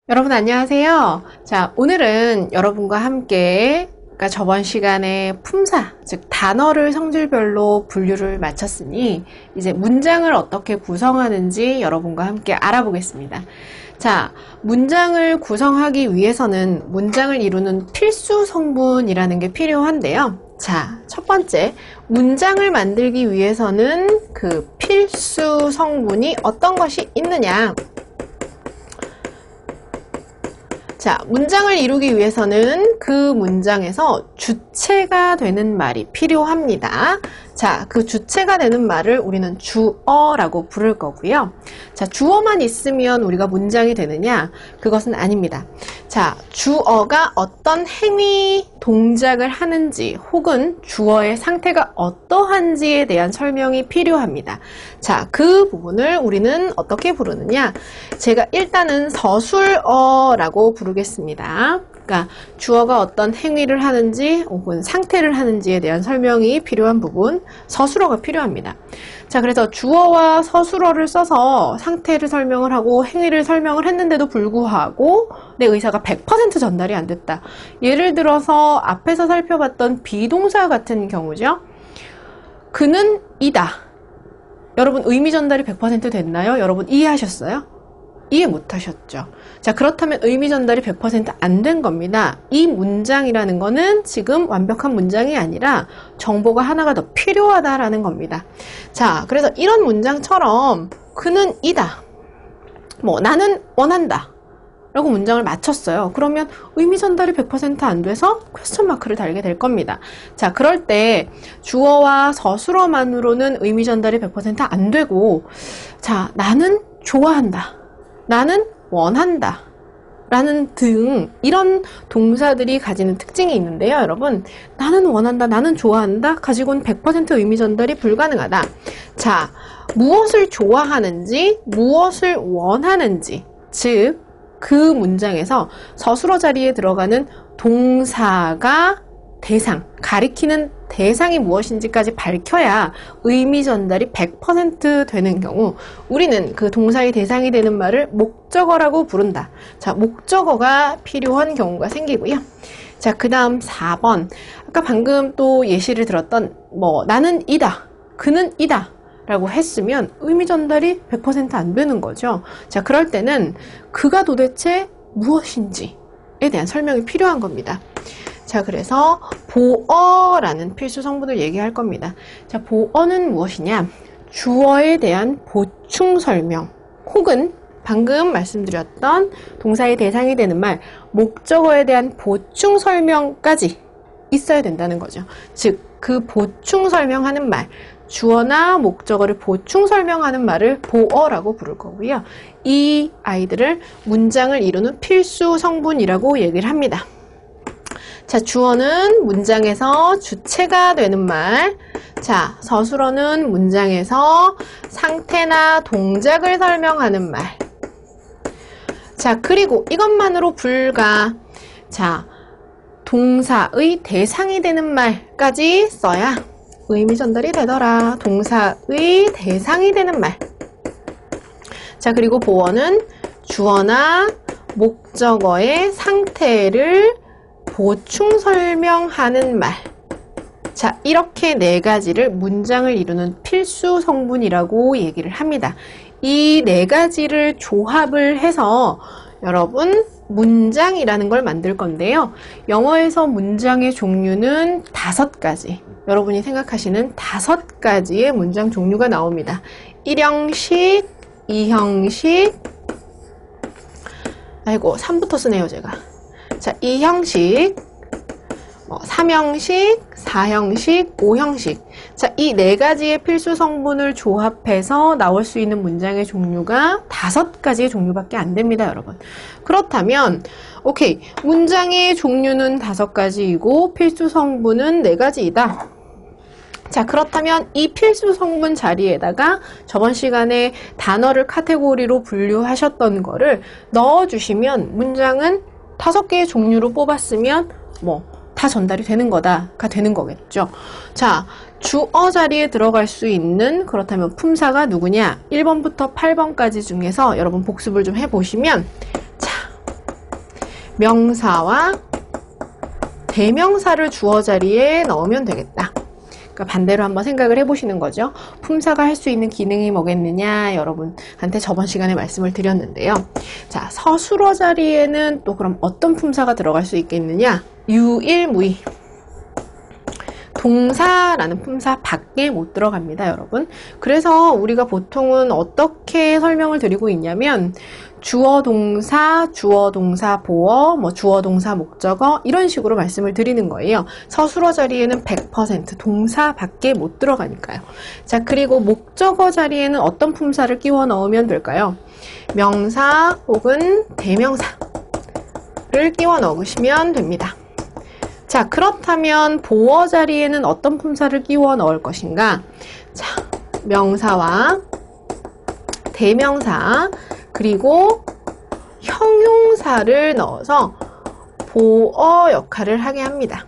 여러분 안녕하세요. 자, 오늘은 여러분과 함께 저번 시간에 품사, 즉 단어를 성질별로 분류를 마쳤으니 이제 문장을 어떻게 구성하는지 여러분과 함께 알아보겠습니다. 자, 문장을 구성하기 위해서는 문장을 이루는 필수 성분이라는 게 필요한데요. 자, 첫 번째, 문장을 만들기 위해서는 그 필수 성분이 어떤 것이 있느냐? 자, 문장을 이루기 위해서는 그 문장에서 주체가 되는 말이 필요합니다. 자, 그 주체가 되는 말을 우리는 주어라고 부를 거고요. 자, 주어만 있으면 우리가 문장이 되느냐? 그것은 아닙니다. 자, 주어가 어떤 행위, 동작을 하는지 혹은 주어의 상태가 어떠한지에 대한 설명이 필요합니다. 자, 그 부분을 우리는 어떻게 부르느냐? 제가 일단은 서술어라고 부르겠습니다. 그러니까 주어가 어떤 행위를 하는지 혹은 상태를 하는지에 대한 설명이 필요한 부분, 서술어가 필요합니다. 자, 그래서 주어와 서술어를 써서 상태를 설명을 하고 행위를 설명을 했는데도 불구하고 내 의사가 100% 전달이 안 됐다. 예를 들어서 앞에서 살펴봤던 비동사 같은 경우죠. 그는 이다. 여러분 의미 전달이 100% 됐나요? 여러분 이해하셨어요? 이해 못하셨죠? 자, 그렇다면 의미 전달이 100% 안 된 겁니다. 이 문장이라는 거는 지금 완벽한 문장이 아니라 정보가 하나가 더 필요하다라는 겁니다. 자, 그래서 이런 문장처럼 그는 이다. 나는 원한다. 라고 문장을 마쳤어요. 그러면 의미 전달이 100% 안 돼서 퀘스천 마크를 달게 될 겁니다. 자, 그럴 때 주어와 서술어만으로는 의미 전달이 100% 안 되고, 자, 나는 좋아한다. 나는 원한다. 라는 등 이런 동사들이 가지는 특징이 있는데요. 여러분, 나는 원한다, 나는 좋아한다 가지고는 100% 의미 전달이 불가능하다. 자, 무엇을 좋아하는지, 무엇을 원하는지, 즉 그 문장에서 서술어 자리에 들어가는 동사가 대상, 가리키는 대상이 무엇인지까지 밝혀야 의미 전달이 100% 되는 경우 우리는 그 동사의 대상이 되는 말을 목적어라고 부른다. 자, 목적어가 필요한 경우가 생기고요. 자, 그 다음 4번. 아까 방금 또 예시를 들었던 나는 이다, 그는 이다 라고 했으면 의미 전달이 100% 안 되는 거죠. 자, 그럴 때는 그가 도대체 무엇인지에 대한 설명이 필요한 겁니다. 자, 그래서 보어라는 필수 성분을 얘기할 겁니다. 자, 보어는 무엇이냐? 주어에 대한 보충 설명 혹은 방금 말씀드렸던 동사의 대상이 되는 말, 목적어에 대한 보충 설명까지 있어야 된다는 거죠. 즉, 그 보충 설명하는 말, 주어나 목적어를 보충 설명하는 말을 보어라고 부를 거고요. 이 아이들을 문장을 이루는 필수 성분이라고 얘기를 합니다. 자, 주어는 문장에서 주체가 되는 말. 자, 서술어는 문장에서 상태나 동작을 설명하는 말. 자, 그리고 이것만으로 불가. 자, 동사의 대상이 되는 말까지 써야 의미 전달이 되더라. 동사의 대상이 되는 말. 자, 그리고 보어는 주어나 목적어의 상태를 보충 설명하는 말. 자, 이렇게 네 가지를 문장을 이루는 필수 성분이라고 얘기를 합니다. 이 네 가지를 조합을 해서 여러분 문장이라는 걸 만들 건데요. 영어에서 문장의 종류는 5가지. 여러분이 생각하시는 5가지의 문장 종류가 나옵니다. 1형식, 2형식, 3부터 쓰네요, 제가. 자, 2형식, 3형식, 4형식, 5형식. 자, 이 네 가지의 필수 성분을 조합해서 나올 수 있는 문장의 종류가 5가지의 종류밖에 안 됩니다, 여러분. 그렇다면, 오케이. 문장의 종류는 5가지이고 필수 성분은 4가지이다. 자, 그렇다면 이 필수 성분 자리에다가 저번 시간에 단어를 카테고리로 분류하셨던 거를 넣어주시면 문장은 5개의 종류로 뽑았으면 다 전달이 되는 거다가 되는 거겠죠. 자, 주어 자리에 들어갈 수 있는 그렇다면 품사가 누구냐? 1번부터 8번까지 중에서 여러분 복습을 좀 해보시면 자, 명사와 대명사를 주어 자리에 넣으면 되겠다. 그러니까 반대로 한번 생각을 해보시는 거죠. 품사가 할 수 있는 기능이 뭐겠느냐, 여러분한테 저번 시간에 말씀을 드렸는데요. 자, 서술어 자리에는 또 그럼 어떤 품사가 들어갈 수 있겠느냐? 유일무이. 동사라는 품사 밖에 못 들어갑니다, 여러분. 그래서 우리가 보통은 어떻게 설명을 드리고 있냐면 주어 동사, 주어 동사 보어, 주어 동사 목적어 이런 식으로 말씀을 드리는 거예요. 서술어 자리에는 100% 동사 밖에 못 들어가니까요. 자, 그리고 목적어 자리에는 어떤 품사를 끼워 넣으면 될까요? 명사 혹은 대명사를 끼워 넣으시면 됩니다. 자, 그렇다면 보어 자리에는 어떤 품사를 끼워 넣을 것인가? 자, 명사와 대명사 그리고 형용사를 넣어서 보어 역할을 하게 합니다.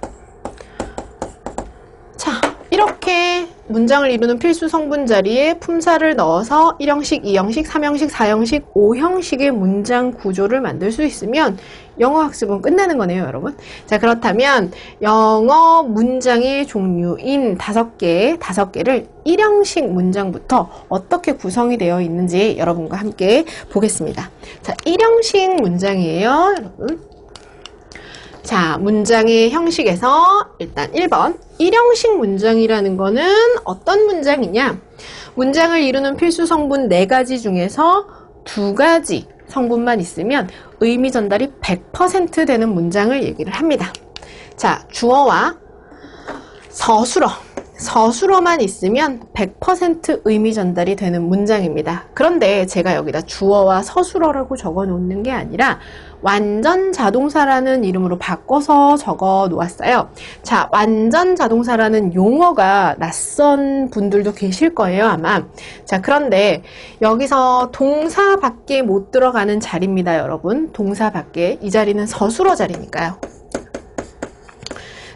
자, 이렇게 문장을 이루는 필수 성분 자리에 품사를 넣어서 1형식, 2형식, 3형식, 4형식, 5형식의 문장 구조를 만들 수 있으면 영어 학습은 끝나는 거네요, 여러분. 자, 그렇다면 영어 문장의 종류인 5개를 1형식 문장부터 어떻게 구성이 되어 있는지 여러분과 함께 보겠습니다. 자, 1형식 문장이에요, 여러분. 자, 문장의 형식에서 일단 1번 1형식 문장이라는 거는 어떤 문장이냐? 문장을 이루는 필수 성분 4가지 중에서 2가지 성분만 있으면 의미 전달이 100% 되는 문장을 얘기를 합니다. 자, 주어와 서술어만 있으면 100% 의미 전달이 되는 문장입니다. 그런데 제가 여기다 주어와 서술어라고 적어 놓는 게 아니라 완전 자동사라는 이름으로 바꿔서 적어 놓았어요. 자, 완전 자동사라는 용어가 낯선 분들도 계실 거예요, 아마. 자, 그런데 여기서 동사 밖에 못 들어가는 자리입니다, 여러분. 동사 밖에. 이 자리는 서술어 자리니까요.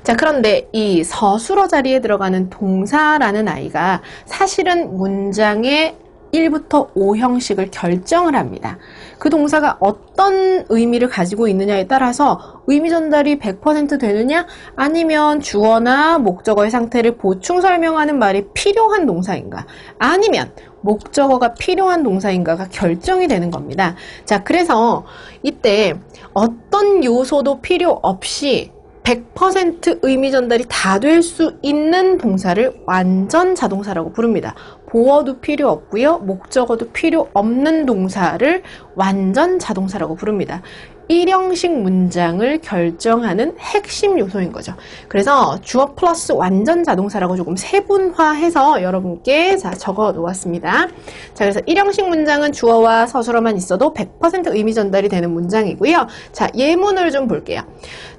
자, 그런데 이 서술어 자리에 들어가는 동사라는 아이가 사실은 문장의 1부터 5형식을 결정을 합니다. 그 동사가 어떤 의미를 가지고 있느냐에 따라서 의미 전달이 100% 되느냐, 아니면 주어나 목적어의 상태를 보충 설명하는 말이 필요한 동사인가, 아니면 목적어가 필요한 동사인가가 결정이 되는 겁니다. 자, 그래서 이때 어떤 요소도 필요 없이 100% 의미 전달이 다 될 수 있는 동사를 완전 자동사라고 부릅니다. 보어도 필요 없고요. 목적어도 필요 없는 동사를 완전 자동사라고 부릅니다. 1형식 문장을 결정하는 핵심 요소인 거죠. 그래서 주어 플러스 완전 자동사라고 조금 세분화해서 여러분께 적어 놓았습니다. 자, 그래서 1형식 문장은 주어와 서술어만 있어도 100% 의미 전달이 되는 문장이고요. 자, 예문을 좀 볼게요.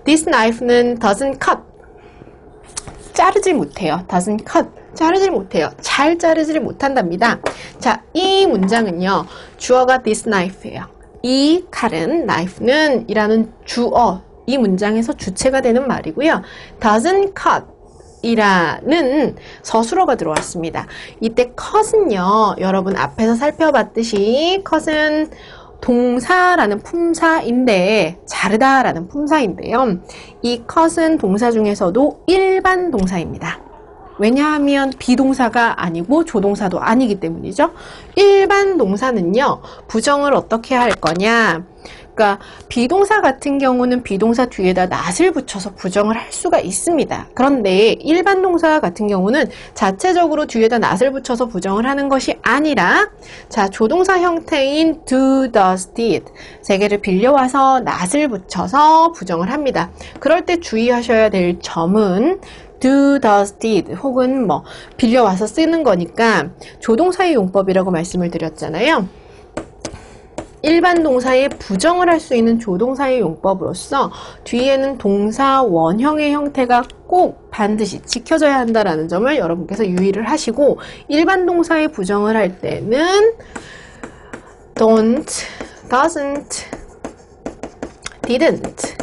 This knife는 doesn't cut. 자르지 못해요. doesn't cut. 자르지 못해요. 잘 자르지를 못한답니다. 자, 이 문장은요. 주어가 this knife예요. 이 칼은, knife는 이라는 주어, 이 문장에서 주체가 되는 말이고요. doesn't cut 이라는 서술어가 들어왔습니다. 이때 cut은요, 여러분 앞에서 살펴봤듯이 cut은 동사라는 품사인데, 자르다라는 품사인데요. 이 cut은 동사 중에서도 일반 동사입니다. 왜냐하면 비동사가 아니고 조동사도 아니기 때문이죠. 일반 동사는요, 부정을 어떻게 할 거냐. 그러니까 비동사 같은 경우는 비동사 뒤에다 not을 붙여서 부정을 할 수가 있습니다. 그런데 일반 동사 같은 경우는 자체적으로 뒤에다 not을 붙여서 부정을 하는 것이 아니라, 자, 조동사 형태인 do, does, did 세 개를 빌려와서 not을 붙여서 부정을 합니다. 그럴 때 주의하셔야 될 점은 do, does, did 혹은 빌려와서 쓰는 거니까 조동사의 용법이라고 말씀을 드렸잖아요. 일반 동사에 부정을 할 수 있는 조동사의 용법으로서 뒤에는 동사 원형의 형태가 꼭 반드시 지켜져야 한다는 점을 여러분께서 유의를 하시고, 일반 동사에 부정을 할 때는 don't, doesn't, didn't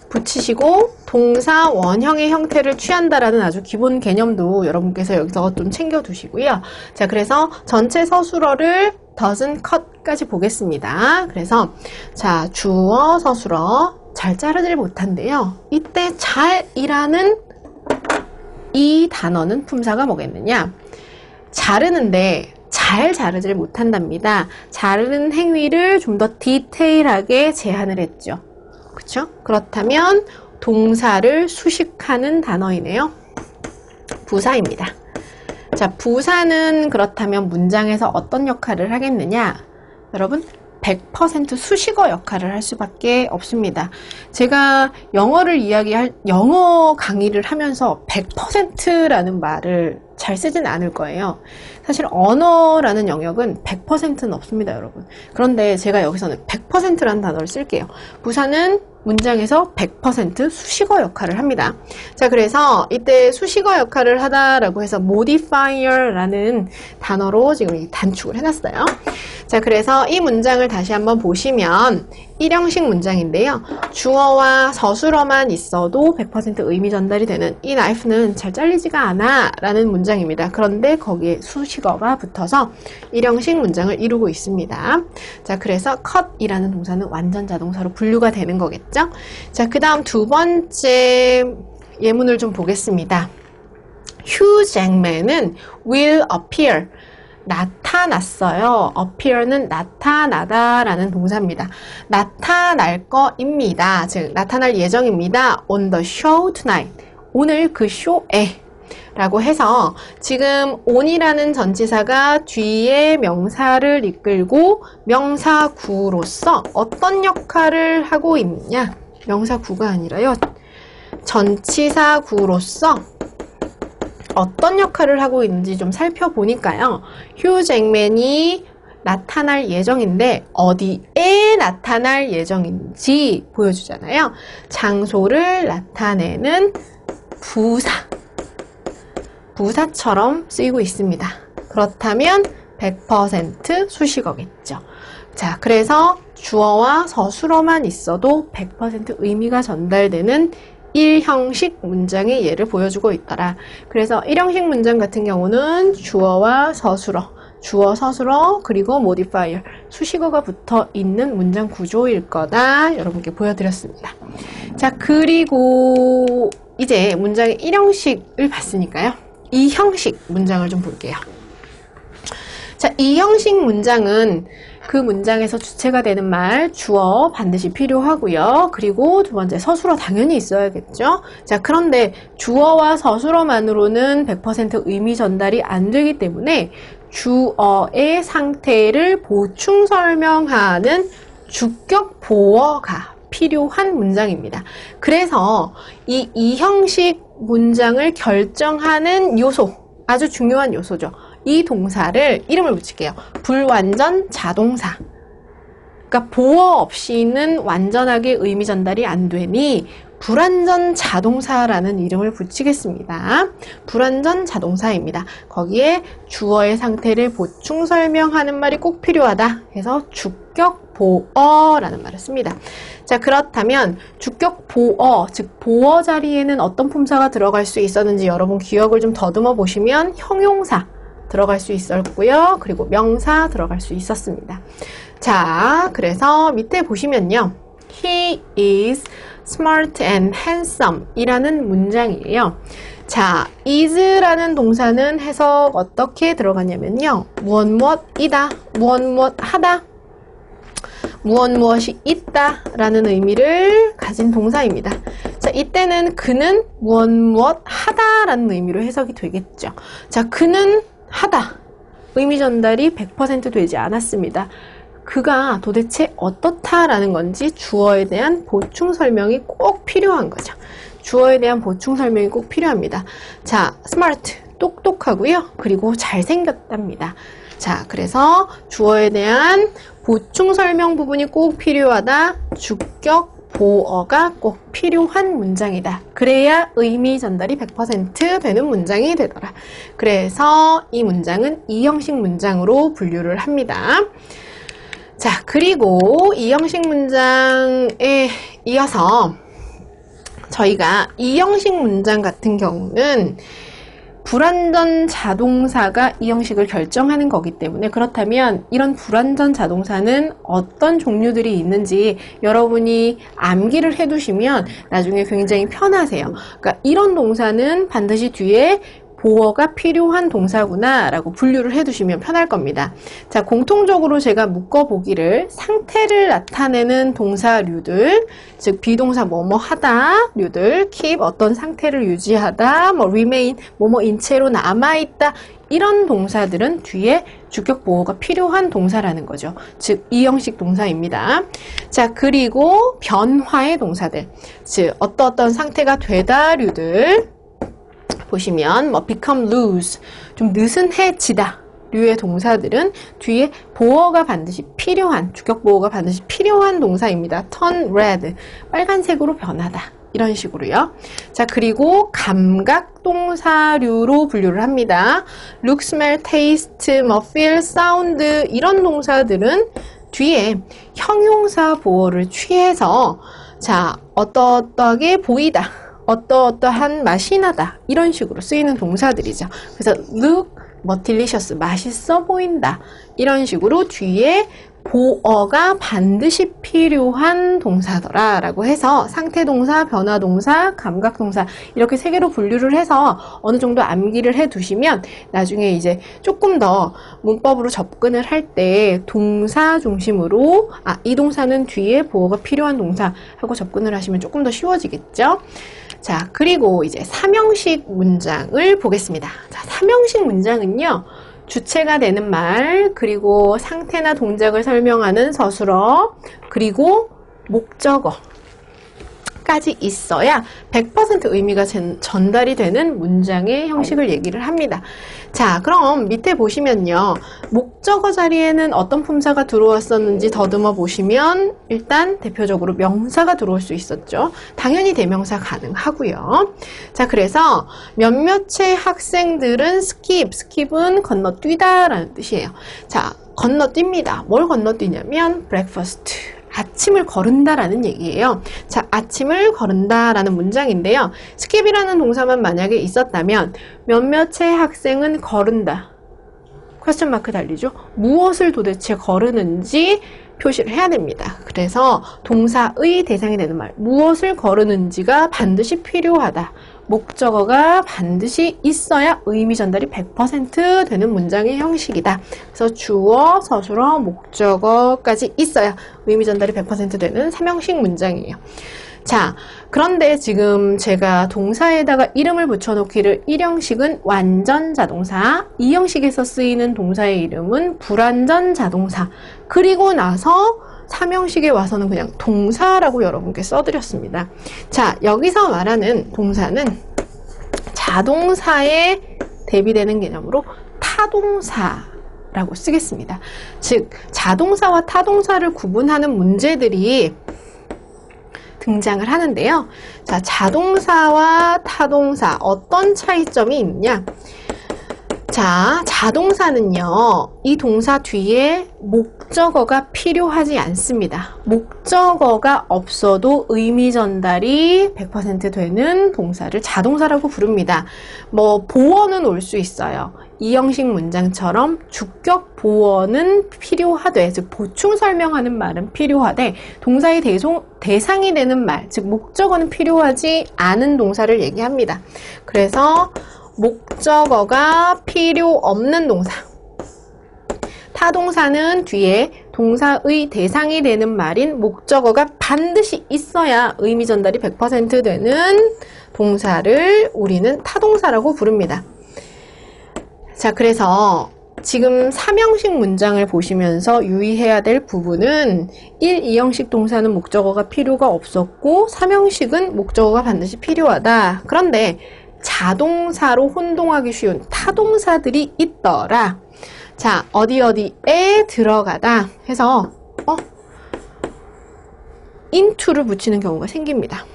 붙이시고 동사 원형의 형태를 취한다라는 아주 기본 개념도 여러분께서 여기서 좀 챙겨두시고요. 자, 그래서 전체 서술어를 doesn't cut 형식까지 보겠습니다. 그래서 자, 주어, 서술어 잘 자르질 못한데요. 이때 잘이라는 이 단어는 품사가 뭐겠느냐? 자르는데 잘 자르질 못한답니다. 자르는 행위를 좀 더 디테일하게 제한을 했죠. 그쵸? 그렇다면 동사를 수식하는 단어이네요. 부사입니다. 자, 부사는 그렇다면 문장에서 어떤 역할을 하겠느냐? 여러분, 100% 수식어 역할을 할 수밖에 없습니다. 제가 영어 강의를 하면서 100%라는 말을 잘 쓰진 않을 거예요. 사실 언어라는 영역은 100%는 없습니다, 여러분. 그런데 제가 여기서는 100%라는 단어를 쓸게요. 부사는 문장에서 100% 수식어 역할을 합니다. 자, 그래서 이때 수식어 역할을 하다라고 해서 modifier라는 단어로 지금 단축을 해놨어요. 자, 그래서 이 문장을 다시 한번 보시면 1형식 문장인데요. 주어와 서술어만 있어도 100% 의미 전달이 되는 이 knife는 잘 잘리지가 않아 라는 문장입니다. 그런데 거기에 수식어가 붙어서 1형식 문장을 이루고 있습니다. 자, 그래서 cut이라는 동사는 완전 자동사로 분류가 되는 거겠죠. 자, 그 다음 두 번째 예문을 좀 보겠습니다. Hugh Jackman은 will appear 나타났어요. appear는 나타나다 라는 동사입니다. 나타날 거입니다. 즉 나타날 예정입니다. on the show tonight. 오늘 그 쇼에 라고 해서 지금 on이라는 전치사가 뒤에 명사를 이끌고 명사구로서 어떤 역할을 하고 있냐? 명사구가 아니라요. 전치사구로서 어떤 역할을 하고 있는지 좀 살펴보니까요. 휴 잭맨이 나타날 예정인데 어디에 나타날 예정인지 보여주잖아요. 장소를 나타내는 부사처럼 쓰이고 있습니다. 그렇다면 100% 수식어겠죠. 자, 그래서 주어와 서술어만 있어도 100% 의미가 전달되는 1형식 문장의 예를 보여주고 있더라. 그래서 1형식 문장 같은 경우는 주어와 서술어, 주어, 서술어, 그리고 modifier, 수식어가 붙어 있는 문장 구조일 거다. 여러분께 보여드렸습니다. 자, 그리고 이제 문장의 1형식을 봤으니까요. 2형식 문장을 좀 볼게요. 자, 2형식 문장은 그 문장에서 주체가 되는 말, 주어 반드시 필요하고요. 그리고 두 번째, 서술어 당연히 있어야겠죠. 자, 그런데 주어와 서술어만으로는 100% 의미 전달이 안 되기 때문에 주어의 상태를 보충 설명하는 주격 보어가 필요한 문장입니다. 그래서 이 2형식 문장을 결정하는 요소, 아주 중요한 요소죠. 이 동사를 이름을 붙일게요. 불완전 자동사. 그러니까 보어 없이는 완전하게 의미 전달이 안 되니 불완전 자동사라는 이름을 붙이겠습니다. 불완전 자동사입니다. 거기에 주어의 상태를 보충 설명하는 말이 꼭 필요하다 해서 주격 보어라는 말을 씁니다. 자, 그렇다면 주격 보어, 즉 보어 자리에는 어떤 품사가 들어갈 수 있었는지 여러분 기억을 좀 더듬어 보시면 형용사 들어갈 수 있었고요. 그리고 명사 들어갈 수 있었습니다. 자, 그래서 밑에 보시면요. He is smart and handsome 이라는 문장이에요. 자, is라는 동사는 해석 어떻게 들어가냐면요. 무엇이다, 무엇하다, 무엇이 있다 라는 의미를 가진 동사입니다. 자, 이때는 그는 무엇하다 라는 의미로 해석이 되겠죠. 자, 그는 하다. 의미 전달이 100% 되지 않았습니다. 그가 도대체 어떻다라는 건지 주어에 대한 보충 설명이 꼭 필요한 거죠. 주어에 대한 보충 설명이 꼭 필요합니다. 자, smart, 똑똑하고요. 그리고 잘생겼답니다. 자, 그래서 주어에 대한 보충 설명 부분이 꼭 필요하다. 주격 보어가 꼭 필요한 문장이다. 그래야 의미 전달이 100% 되는 문장이 되더라. 그래서 이 문장은 2형식 문장으로 분류를 합니다. 자, 그리고 2형식 문장에 이어서 저희가 2형식 문장 같은 경우는 불완전 자동사가 이 형식을 결정하는 거기 때문에, 그렇다면 이런 불완전 자동사는 어떤 종류들이 있는지 여러분이 암기를 해두시면 나중에 굉장히 편하세요. 그러니까 이런 동사는 반드시 뒤에 보어가 필요한 동사구나 라고 분류를 해두시면 편할 겁니다. 자, 공통적으로 제가 묶어보기를 상태를 나타내는 동사류들, 즉 비동사 뭐뭐 하다 류들, keep 어떤 상태를 유지하다, 뭐 remain 뭐뭐인 채로 남아있다, 이런 동사들은 뒤에 주격 보어가 필요한 동사라는 거죠. 즉 이 형식 동사입니다. 자, 그리고 변화의 동사들, 즉 어떤 상태가 되다류들 보시면 뭐 become lose, 좀 느슨해지다 류의 동사들은 뒤에 보어가 반드시 필요한, 주격 보어가 반드시 필요한 동사입니다. turn red, 빨간색으로 변하다, 이런 식으로요. 자, 그리고 감각 동사류로 분류를 합니다. look, smell, taste, 뭐 feel, sound, 이런 동사들은 뒤에 형용사 보어를 취해서 자, 어떠하게 보이다, 어떠한 맛이 나다, 이런 식으로 쓰이는 동사들이죠. 그래서 look 뭐 delicious, 맛있어 보인다, 이런 식으로 뒤에 보어가 반드시 필요한 동사더라 라고 해서 상태동사, 변화동사, 감각동사 이렇게 세 개로 분류를 해서 어느 정도 암기를 해 두시면 나중에 이제 조금 더 문법으로 접근을 할 때 동사 중심으로 이 동사는 뒤에 보어가 필요한 동사 하고 접근을 하시면 조금 더 쉬워지겠죠. 자, 그리고 이제 삼형식 문장을 보겠습니다. 자, 삼형식 문장은요, 주체가 되는 말, 그리고 상태나 동작을 설명하는 서술어, 그리고 목적어까지 있어야 100% 의미가 전달이 되는 문장의 형식을 얘기를 합니다. 자, 그럼 밑에 보시면요, 목적어 자리에는 어떤 품사가 들어왔었는지 더듬어 보시면 일단 대표적으로 명사가 들어올 수 있었죠. 당연히 대명사 가능하고요. 자, 그래서 몇몇의 학생들은 skip은 건너뛰다 라는 뜻이에요. 자, 건너뜁니다. 뭘 건너뛰냐면 breakfast, 아침을 거른다라는 얘기예요. 자, 아침을 거른다라는 문장인데요. skip이라는 동사만 만약에 있었다면 몇몇의 학생은 거른다, 퀘스천 마크 달리죠. 무엇을 도대체 거르는지 표시를 해야 됩니다. 그래서 동사의 대상이 되는 말, 무엇을 거르는지가 반드시 필요하다, 목적어가 반드시 있어야 의미 전달이 100% 되는 문장의 형식이다. 그래서 주어, 서술어, 목적어까지 있어야 의미 전달이 100% 되는 삼형식 문장이에요. 자, 그런데 지금 제가 동사에다가 이름을 붙여놓기를 1형식은 완전 자동사, 2형식에서 쓰이는 동사의 이름은 불완전 자동사, 그리고 나서 3형식에 와서는 그냥 동사라고 여러분께 써드렸습니다. 자, 여기서 말하는 동사는 자동사에 대비되는 개념으로 타동사라고 쓰겠습니다. 즉, 자동사와 타동사를 구분하는 문제들이 등장을 하는데요. 자, 자동사와 타동사 어떤 차이점이 있느냐? 자, 자동사는요, 이 동사 뒤에 목적어가 필요하지 않습니다. 목적어가 없어도 의미 전달이 100% 되는 동사를 자동사라고 부릅니다. 뭐 보어는 올 수 있어요. 이 형식 문장처럼 주격 보어는 필요하되, 즉 보충 설명하는 말은 필요하되 동사의 대상이 되는 말, 즉 목적어는 필요하지 않은 동사를 얘기합니다. 그래서 목적어가 필요 없는 동사, 타동사는 뒤에 동사의 대상이 되는 말인 목적어가 반드시 있어야 의미 전달이 100% 되는 동사를 우리는 타동사라고 부릅니다. 자, 그래서 지금 3형식 문장을 보시면서 유의해야 될 부분은 1, 2형식 동사는 목적어가 필요가 없었고 3형식은 목적어가 반드시 필요하다. 그런데 자동사로 혼동하기 쉬운 타동사들이 있더라. 자, 어디에 들어가다 해서 into를 붙이는 경우가 생깁니다.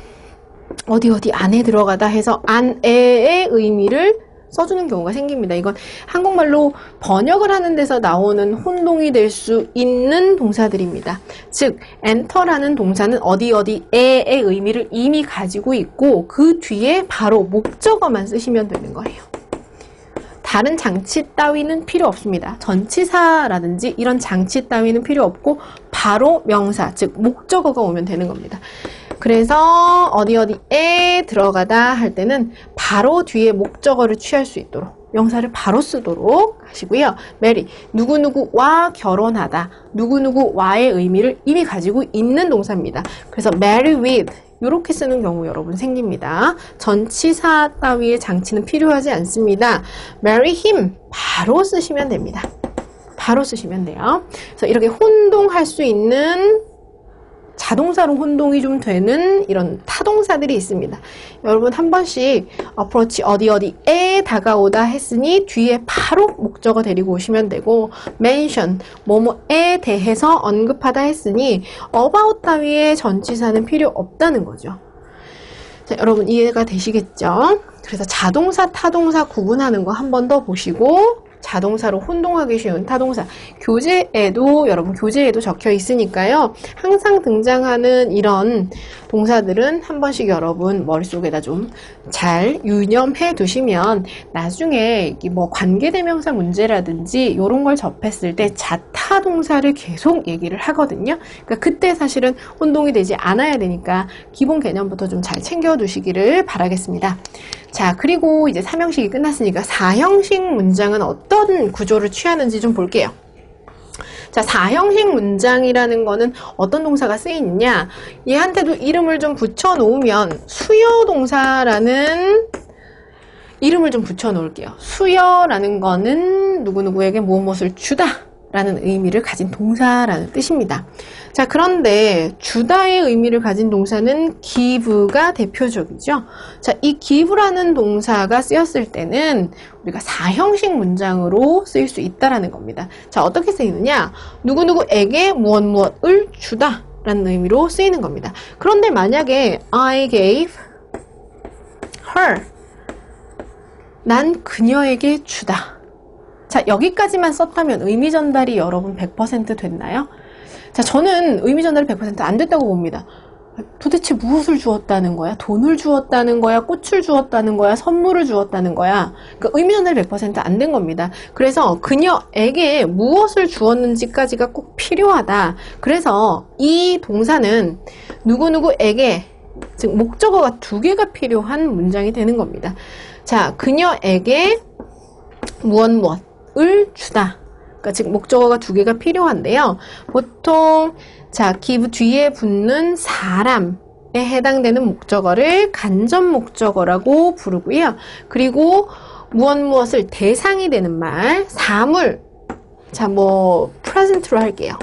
어디 안에 들어가다 해서 안에의 의미를 써주는 경우가 생깁니다. 이건 한국말로 번역을 하는 데서 나오는 혼동이 될 수 있는 동사들입니다. 즉, enter라는 동사는 어디에의 의미를 이미 가지고 있고 그 뒤에 바로 목적어만 쓰시면 되는 거예요. 다른 장치 따위는 필요 없습니다. 전치사라든지 이런 장치 따위는 필요 없고 바로 명사, 즉 목적어가 오면 되는 겁니다. 그래서 어디에 들어가다 할 때는 바로 뒤에 목적어를 취할 수 있도록 명사를 바로 쓰도록 하시고요. marry, 누구누구와 결혼하다, 누구누구와의 의미를 이미 가지고 있는 동사입니다. 그래서 marry with 이렇게 쓰는 경우 여러분 생깁니다. 전치사 따위의 장치는 필요하지 않습니다. marry him 바로 쓰시면 됩니다. 바로 쓰시면 돼요. 그래서 이렇게 혼동할 수 있는 자동사로 혼동이 좀 되는 이런 타동사들이 있습니다. 여러분 한 번씩 approach 어디에 다가오다 했으니 뒤에 바로 목적어 데리고 오시면 되고 mention 뭐뭐에 대해서 언급하다 했으니 about 따위의 전치사는 필요 없다는 거죠. 자, 여러분 이해가 되시겠죠? 그래서 자동사, 타동사 구분하는 거 한 번 더 보시고 자동사로 혼동하기 쉬운 타동사 교재에도 여러분 교재에도 적혀 있으니까요. 항상 등장하는 이런 동사들은 한 번씩 여러분 머릿속에다 좀 잘 유념해 두시면 나중에 뭐 관계대명사 문제라든지 이런 걸 접했을 때 자타 동사를 계속 얘기를 하거든요. 그러니까 그때 사실은 혼동이 되지 않아야 되니까 기본 개념부터 좀 잘 챙겨 두시기를 바라겠습니다. 자, 그리고 이제 3형식이 끝났으니까 4형식 문장은 어떤 구조를 취하는지 좀 볼게요. 자, 4형식 문장이라는 거는 어떤 동사가 쓰이느냐? 얘한테도 이름을 좀 붙여 놓으면 수요 동사라는 이름을 좀 붙여 놓을게요. 수여라는 거는 누구누구에게 무엇을 주다 라는 의미를 가진 동사라는 뜻입니다. 자, 그런데 주다의 의미를 가진 동사는 give가 대표적이죠. 자, 이 give라는 동사가 쓰였을 때는 우리가 4형식 문장으로 쓰일 수 있다라는 겁니다. 자, 어떻게 쓰이느냐? 누구누구에게 무엇을 주다 라는 의미로 쓰이는 겁니다. 그런데 만약에 I gave her 난 그녀에게 주다. 자, 여기까지만 썼다면 의미 전달이 여러분 100% 됐나요? 자, 저는 의미 전달이 100% 안 됐다고 봅니다. 도대체 무엇을 주었다는 거야? 돈을 주었다는 거야? 꽃을 주었다는 거야? 선물을 주었다는 거야? 그러니까 의미 전달이 100% 안 된 겁니다. 그래서 그녀에게 무엇을 주었는지까지가 꼭 필요하다. 그래서 이 동사는 누구누구에게, 즉 목적어가 2개가 필요한 문장이 되는 겁니다. 자, 그녀에게 무엇을 주다. 그러니까 즉 목적어가 2개가 필요한데요. 보통 자, give 뒤에 붙는 사람에 해당되는 목적어를 간접 목적어라고 부르고요. 그리고 무엇을 대상이 되는 말, 사물. 자, 뭐 present로 할게요.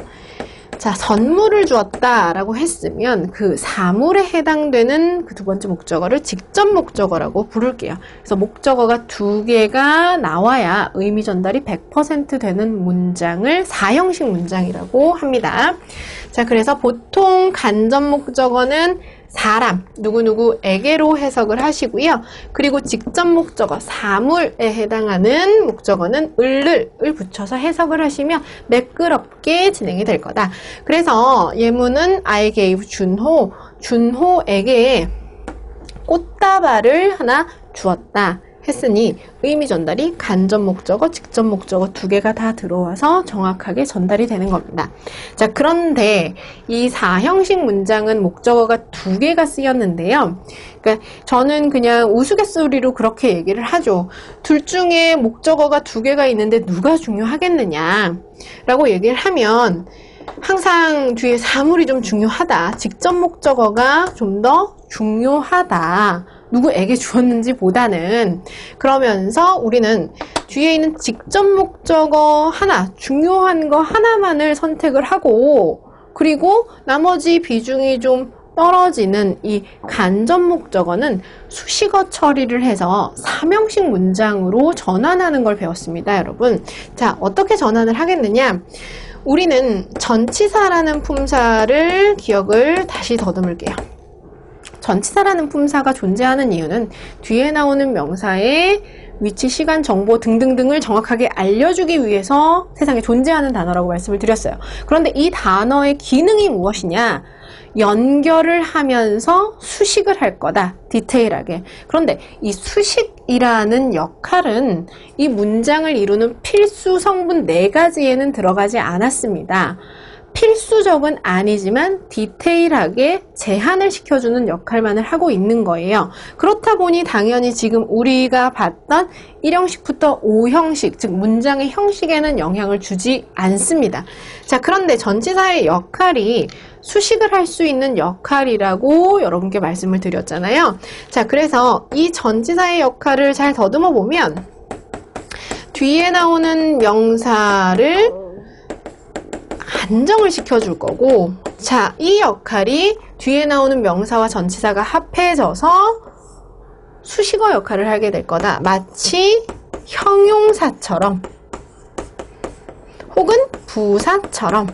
자, 선물을 주었다라고 했으면 그 사물에 해당되는 그 2번째 목적어를 직접 목적어라고 부를게요. 그래서 목적어가 2개가 나와야 의미 전달이 100% 되는 문장을 4형식 문장이라고 합니다. 자, 그래서 보통 간접 목적어는 사람, 누구누구에게로 해석을 하시고요. 그리고 직접 목적어, 사물에 해당하는 목적어는 을을 붙여서 해석을 하시면 매끄럽게 진행이 될 거다. 그래서 예문은 I gave 준호, 준호에게 꽃다발을 하나 주었다 했으니 의미 전달이 간접 목적어, 직접 목적어 2개가 다 들어와서 정확하게 전달이 되는 겁니다. 자, 그런데 이 4형식 문장은 목적어가 2개가 쓰였는데요. 그러니까 저는 그냥 우스갯소리로 그렇게 얘기를 하죠. 둘 중에 목적어가 2개가 있는데 누가 중요하겠느냐 라고 얘기를 하면 항상 뒤에 사물이 좀 중요하다. 직접 목적어가 좀 더 중요하다. 누구에게 주었는지 보다는. 그러면서 우리는 뒤에 있는 직접 목적어 하나, 중요한 거 하나만을 선택을 하고, 그리고 나머지 비중이 좀 떨어지는 이 간접 목적어는 수식어 처리를 해서 3형식 문장으로 전환하는 걸 배웠습니다, 여러분. 자, 어떻게 전환을 하겠느냐? 우리는 전치사라는 품사를 기억을 다시 더듬을게요. 전치사라는 품사가 존재하는 이유는 뒤에 나오는 명사의 위치, 시간, 정보 등등등을 정확하게 알려주기 위해서 세상에 존재하는 단어라고 말씀을 드렸어요. 그런데 이 단어의 기능이 무엇이냐? 연결을 하면서 수식을 할 거다. 디테일하게. 그런데 이 수식이라는 역할은 이 문장을 이루는 필수 성분 4가지에는 들어가지 않았습니다. 필수적은 아니지만 디테일하게 제한을 시켜주는 역할만을 하고 있는 거예요. 그렇다 보니 당연히 지금 우리가 봤던 1형식부터 5형식, 즉 문장의 형식에는 영향을 주지 않습니다. 자, 그런데 전치사의 역할이 수식을 할 수 있는 역할이라고 여러분께 말씀을 드렸잖아요. 자, 그래서 이 전치사의 역할을 잘 더듬어 보면 뒤에 나오는 명사를 안정을 시켜줄 거고, 자, 이 역할이 뒤에 나오는 명사와 전치사가 합해져서 수식어 역할을 하게 될 거다. 마치 형용사처럼 혹은 부사처럼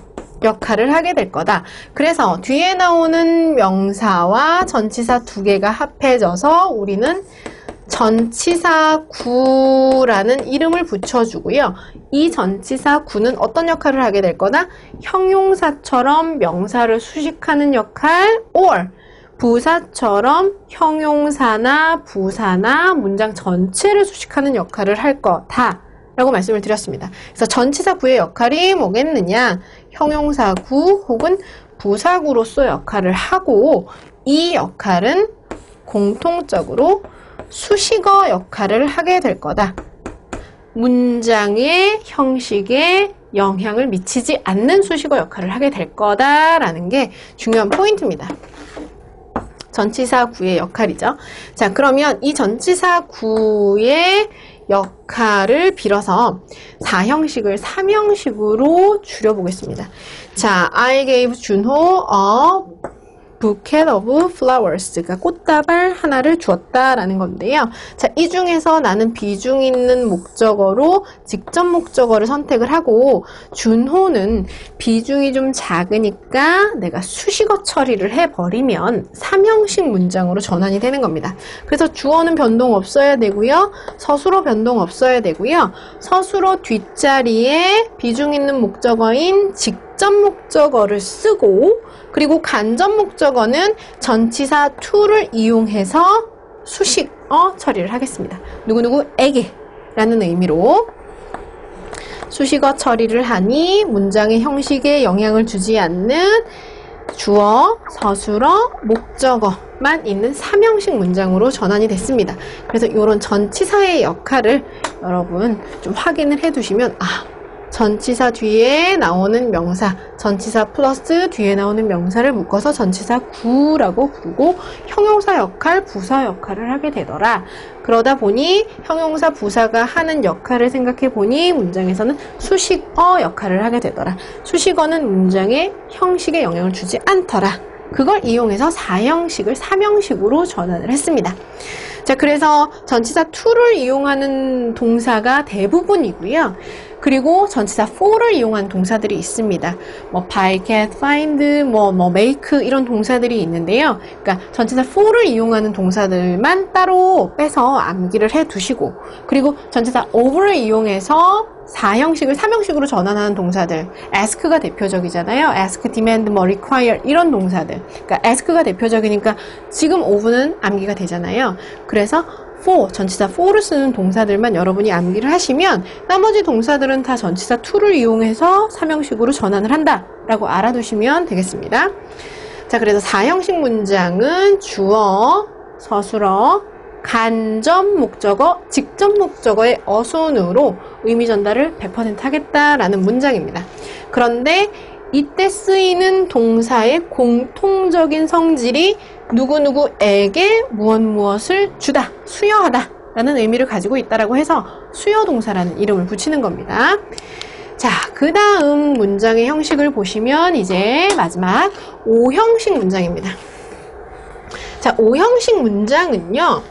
역할을 하게 될 거다. 그래서 뒤에 나오는 명사와 전치사 2개가 합해져서 우리는 전치사구라는 이름을 붙여주고요. 이 전치사구는 어떤 역할을 하게 될 거다? 형용사처럼 명사를 수식하는 역할, or 부사처럼 형용사나 부사나 문장 전체를 수식하는 역할을 할 거다 라고 말씀을 드렸습니다. 그래서 전치사구의 역할이 뭐겠느냐? 형용사구 혹은 부사구로서 역할을 하고, 이 역할은 공통적으로 수식어 역할을 하게 될 거다. 문장의 형식에 영향을 미치지 않는 수식어 역할을 하게 될 거다라는 게 중요한 포인트입니다. 전치사구의 역할이죠. 자, 그러면 이 전치사구의 역할을 빌어서 4형식을 3형식으로 줄여보겠습니다. 자, I gave 준호 a bouquet of flowers. 그러니까 꽃다발 하나를 주었다라는 건데요. 자, 이 중에서 나는 비중 있는 목적어로 직접 목적어를 선택을 하고, 준호는 비중이 좀 작으니까 내가 수식어 처리를 해버리면 3형식 문장으로 전환이 되는 겁니다. 그래서 주어는 변동 없어야 되고요. 서술어 변동 없어야 되고요. 서술어 뒷자리에 비중 있는 목적어인 직접 목적어를 쓰고, 그리고 간접 목적어는 전치사 to를 이용해서 수식어 처리를 하겠습니다. 누구누구에게 라는 의미로 수식어 처리를 하니 문장의 형식에 영향을 주지 않는 주어, 서술어, 목적어만 있는 3형식 문장으로 전환이 됐습니다. 그래서 이런 전치사의 역할을 여러분 좀 확인을 해두시면, 전치사 뒤에 나오는 명사, 전치사 플러스 뒤에 나오는 명사를 묶어서 전치사구라고 부르고 형용사 역할, 부사 역할을 하게 되더라. 그러다 보니 형용사, 부사가 하는 역할을 생각해 보니 문장에서는 수식어 역할을 하게 되더라. 수식어는 문장의 형식에 영향을 주지 않더라. 그걸 이용해서 4형식을 3형식으로 전환을 했습니다. 자, 그래서 전치사 to를 이용하는 동사가 대부분이고요. 그리고 전치사 for를 이용한 동사들이 있습니다. 뭐 buy, get, find, make 이런 동사들이 있는데요. 그러니까 전치사 for를 이용하는 동사들만 따로 빼서 암기를 해 두시고, 그리고 전치사 of를 이용해서 4형식을 3형식으로 전환하는 동사들, ask가 대표적이잖아요. ask, demand, require 이런 동사들. 그러니까 ask가 대표적이니까 지금 of는 암기가 되잖아요. 그래서 for, 전치사 for를 쓰는 동사들만 여러분이 암기를 하시면 나머지 동사들은 다 전치사 to를 이용해서 3형식으로 전환을 한다 라고 알아두시면 되겠습니다. 자, 그래서 4형식 문장은 주어, 서술어, 간접 목적어, 직접 목적어의 어순으로 의미 전달을 100% 하겠다라는 문장입니다. 그런데 이때 쓰이는 동사의 공통적인 성질이 누구누구에게 무엇을 주다, 수여하다 라는 의미를 가지고 있다라고 해서 수여동사라는 이름을 붙이는 겁니다. 자, 그 다음 문장의 형식을 보시면 이제 마지막 5형식 문장입니다. 자, 5형식 문장은요,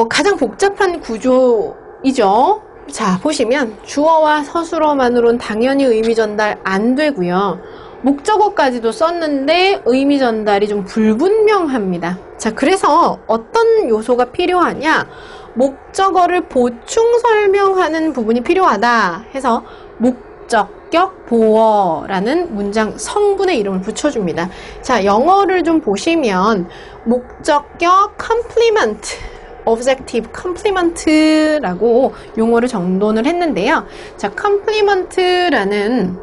가장 복잡한 구조이죠. 자, 보시면 주어와 서술어만으로는 당연히 의미 전달 안 되고요. 목적어까지도 썼는데 의미 전달이 좀 불분명합니다. 자, 그래서 어떤 요소가 필요하냐? 목적어를 보충 설명하는 부분이 필요하다 해서 목적격 보어라는 문장 성분의 이름을 붙여줍니다. 자, 영어를 좀 보시면 목적격 complement, objective complement라고 용어를 정돈을 했는데요. 자, complement라는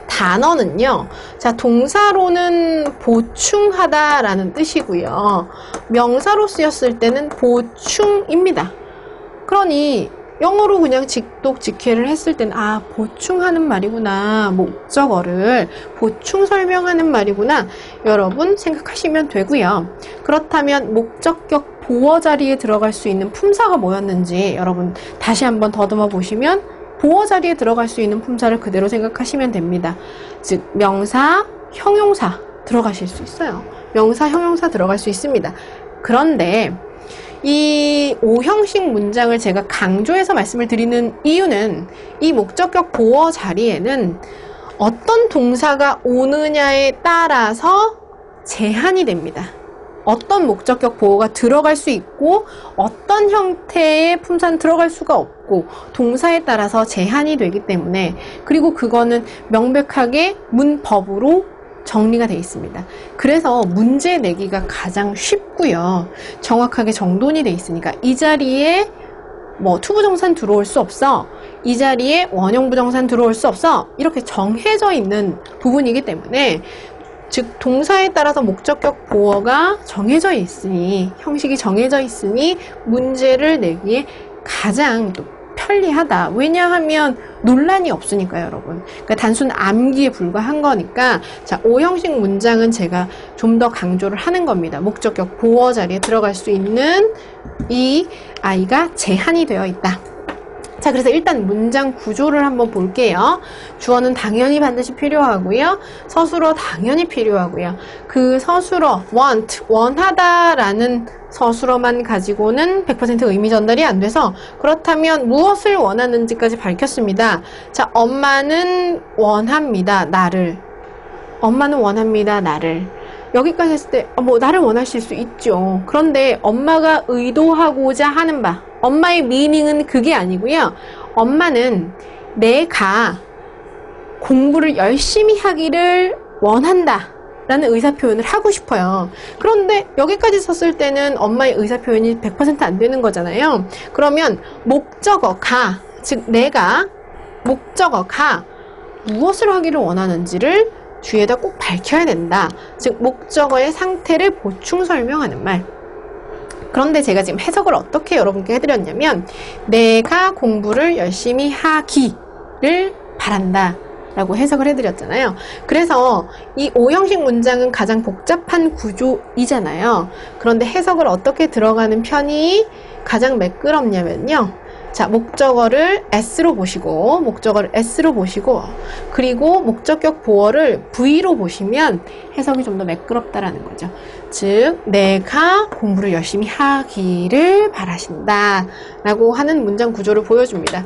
단어는요, 자, 동사로는 보충하다라는 뜻이고요. 명사로 쓰였을 때는 보충입니다. 그러니 영어로 그냥 직독직해를 했을 때는 아, 보충하는 말이구나, 목적어를 보충 설명하는 말이구나, 여러분 생각하시면 되고요. 그렇다면 목적격 보어 자리에 들어갈 수 있는 품사가 뭐였는지 여러분 다시 한번 더듬어 보시면 보어 자리에 들어갈 수 있는 품사를 그대로 생각하시면 됩니다. 즉 명사, 형용사 들어가실 수 있어요. 명사, 형용사 들어갈 수 있습니다. 그런데 이 5형식 문장을 제가 강조해서 말씀을 드리는 이유는 이 목적격 보어 자리에는 어떤 동사가 오느냐에 따라서 제한이 됩니다. 어떤 목적격 보어가 들어갈 수 있고 어떤 형태의 품사는 들어갈 수가 없고 동사에 따라서 제한이 되기 때문에, 그리고 그거는 명백하게 문법으로 정리가 되어 있습니다. 그래서 문제 내기가 가장 쉽고요. 정확하게 정돈이 되어 있으니까 이 자리에 뭐 투부정사는 들어올 수 없어, 이 자리에 원형부정사는 들어올 수 없어, 이렇게 정해져 있는 부분이기 때문에, 즉 동사에 따라서 목적격 보어가 정해져 있으니, 형식이 정해져 있으니 문제를 내기에 가장 또 편리하다. 왜냐하면 논란이 없으니까요, 여러분. 그러니까 단순 암기에 불과한 거니까. 자, 5형식 문장은 제가 좀 더 강조를 하는 겁니다. 목적격 보어 자리에 들어갈 수 있는 이 아이가 제한이 되어 있다. 자, 그래서 일단 문장 구조를 한번 볼게요. 주어는 당연히 반드시 필요하고요. 서술어 당연히 필요하고요. 그 서술어 want, 원하다라는 서술어만 가지고는 100% 의미 전달이 안 돼서, 그렇다면 무엇을 원하는지까지 밝혔습니다. 자, 엄마는 원합니다, 나를. 엄마는 원합니다, 나를. 여기까지 했을 때 뭐 나를 원하실 수 있죠. 그런데 엄마가 의도하고자 하는 바, 엄마의 미닝은 그게 아니고요. 엄마는 내가 공부를 열심히 하기를 원한다 라는 의사표현을 하고 싶어요. 그런데 여기까지 썼을 때는 엄마의 의사표현이 100% 안 되는 거잖아요. 그러면 목적어가, 즉 내가 목적어가 무엇을 하기를 원하는지를 뒤에다 꼭 밝혀야 된다. 즉 목적어의 상태를 보충 설명하는 말. 그런데 제가 지금 해석을 어떻게 여러분께 해드렸냐면, 내가 공부를 열심히 하기를 바란다 라고 해석을 해드렸잖아요. 그래서 이 5형식 문장은 가장 복잡한 구조이잖아요. 그런데 해석을 어떻게 들어가는 편이 가장 매끄럽냐면요, 자, 목적어를 S로 보시고, 목적어를 S로 보시고, 그리고 목적격 보어를 V로 보시면 해석이 좀 더 매끄럽다라는 거죠. 즉, 내가 공부를 열심히 하기를 바라신다 라고 하는 문장 구조를 보여줍니다.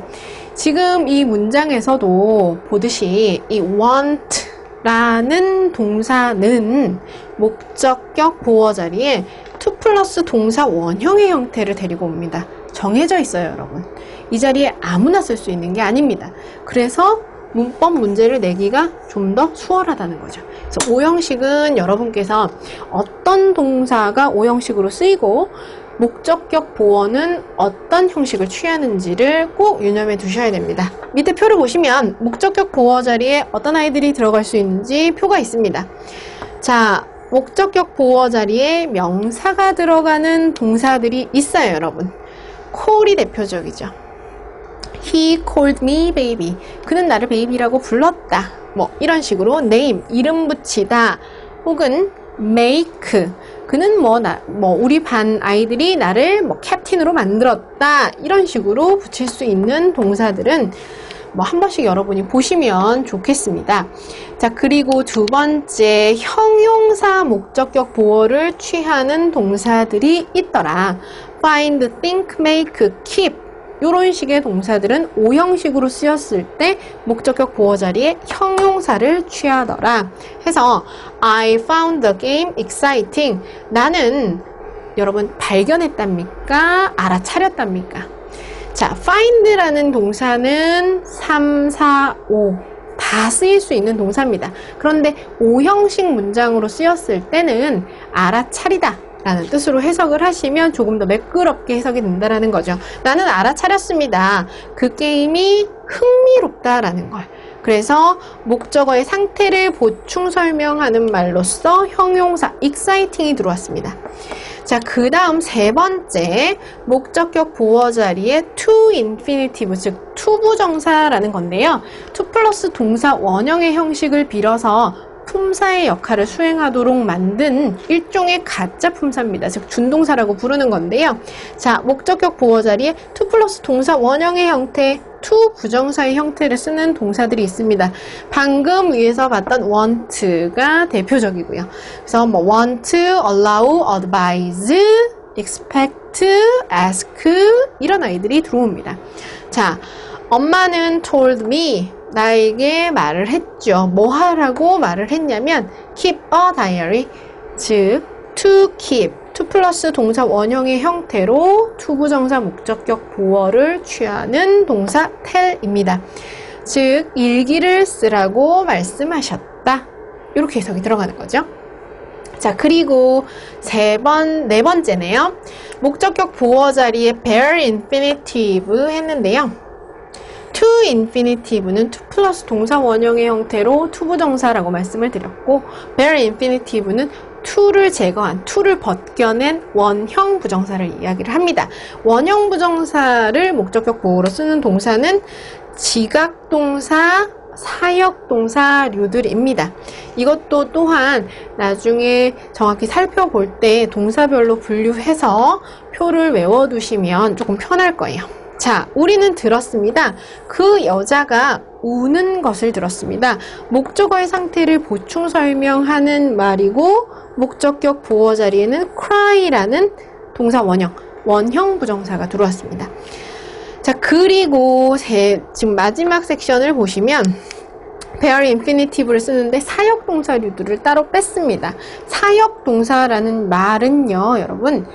지금 이 문장에서도 보듯이 이 want 라는 동사는 목적격 보어 자리에 to 플러스 동사 원형의 형태를 데리고 옵니다. 정해져 있어요, 여러분. 이 자리에 아무나 쓸 수 있는 게 아닙니다. 그래서 문법 문제를 내기가 좀 더 수월하다는 거죠. 그래서 5형식은 여러분께서 어떤 동사가 5형식으로 쓰이고 목적격 보어는 어떤 형식을 취하는지를 꼭 유념해 두셔야 됩니다. 밑에 표를 보시면 목적격 보어 자리에 어떤 아이들이 들어갈 수 있는지 표가 있습니다. 자, 목적격 보어 자리에 명사가 들어가는 동사들이 있어요, 여러분. call이 대표적이죠. He called me baby. 그는 나를 베이비라고 불렀다. 뭐 이런 식으로 name, 이름 붙이다. 혹은 make, 그는 우리 반 아이들이 나를 캡틴으로 만들었다. 이런 식으로 붙일 수 있는 동사들은 한 번씩 여러분이 보시면 좋겠습니다. 자, 그리고 두 번째, 형용사 목적격 보어를 취하는 동사들이 있더라. find, think, make, keep 이런 식의 동사들은 5형식으로 쓰였을 때 목적격 보어 자리에 형용사를 취하더라 해서 I found the game exciting. 나는 여러분 발견했답니까? 알아차렸답니까? 자, find라는 동사는 3, 4, 5 다 쓰일 수 있는 동사입니다. 그런데 5형식 문장으로 쓰였을 때는 알아차리다 라는 뜻으로 해석을 하시면 조금 더 매끄럽게 해석이 된다는 거죠. 나는 알아차렸습니다. 그 게임이 흥미롭다라는 걸. 그래서 목적어의 상태를 보충 설명하는 말로써 형용사 exciting이 들어왔습니다. 자, 그 다음 세 번째 목적격 보어 자리에 to infinitive, 즉 투부정사라는 건데요. to 플러스 동사 원형의 형식을 빌어서 품사의 역할을 수행하도록 만든 일종의 가짜 품사입니다. 즉 준동사라고 부르는 건데요. 자, 목적격 보어 자리에 to 플러스 동사 원형의 형태, to 부정사의 형태를 쓰는 동사들이 있습니다. 방금 위에서 봤던 want가 대표적이고요. 그래서 뭐 want, allow, advise, expect, ask 이런 아이들이 들어옵니다. 자, 엄마는 told me, 나에게 말을 했죠. 뭐 하라고 말을 했냐면 keep a diary, 즉 to keep, to 플러스 동사 원형의 형태로 투부정사 목적격 보어를 취하는 동사 tell입니다. 즉 일기를 쓰라고 말씀하셨다. 이렇게 해석이 들어가는 거죠. 자, 그리고 네 번째네요. 목적격 보어 자리에 bare infinitive 했는데요. to infinitive는 to 플러스 동사 원형의 형태로 투부정사라고 말씀을 드렸고, bare infinitive는 to를 제거한, to를 벗겨낸 원형 부정사를 이야기를 합니다. 원형 부정사를 목적격 보어로 쓰는 동사는 지각동사, 사역동사류들입니다. 이것도 또한 나중에 정확히 살펴볼 때 동사별로 분류해서 표를 외워두시면 조금 편할 거예요. 자, 우리는 들었습니다. 그 여자가 우는 것을 들었습니다. 목적어의 상태를 보충 설명하는 말이고, 목적격 보어 자리에는 cry라는 동사 원형 부정사가 들어왔습니다. 자, 그리고 지금 마지막 섹션을 보시면 bare infinitive를 쓰는데 사역동사류들을 따로 뺐습니다. 사역동사라는 말은요, 여러분,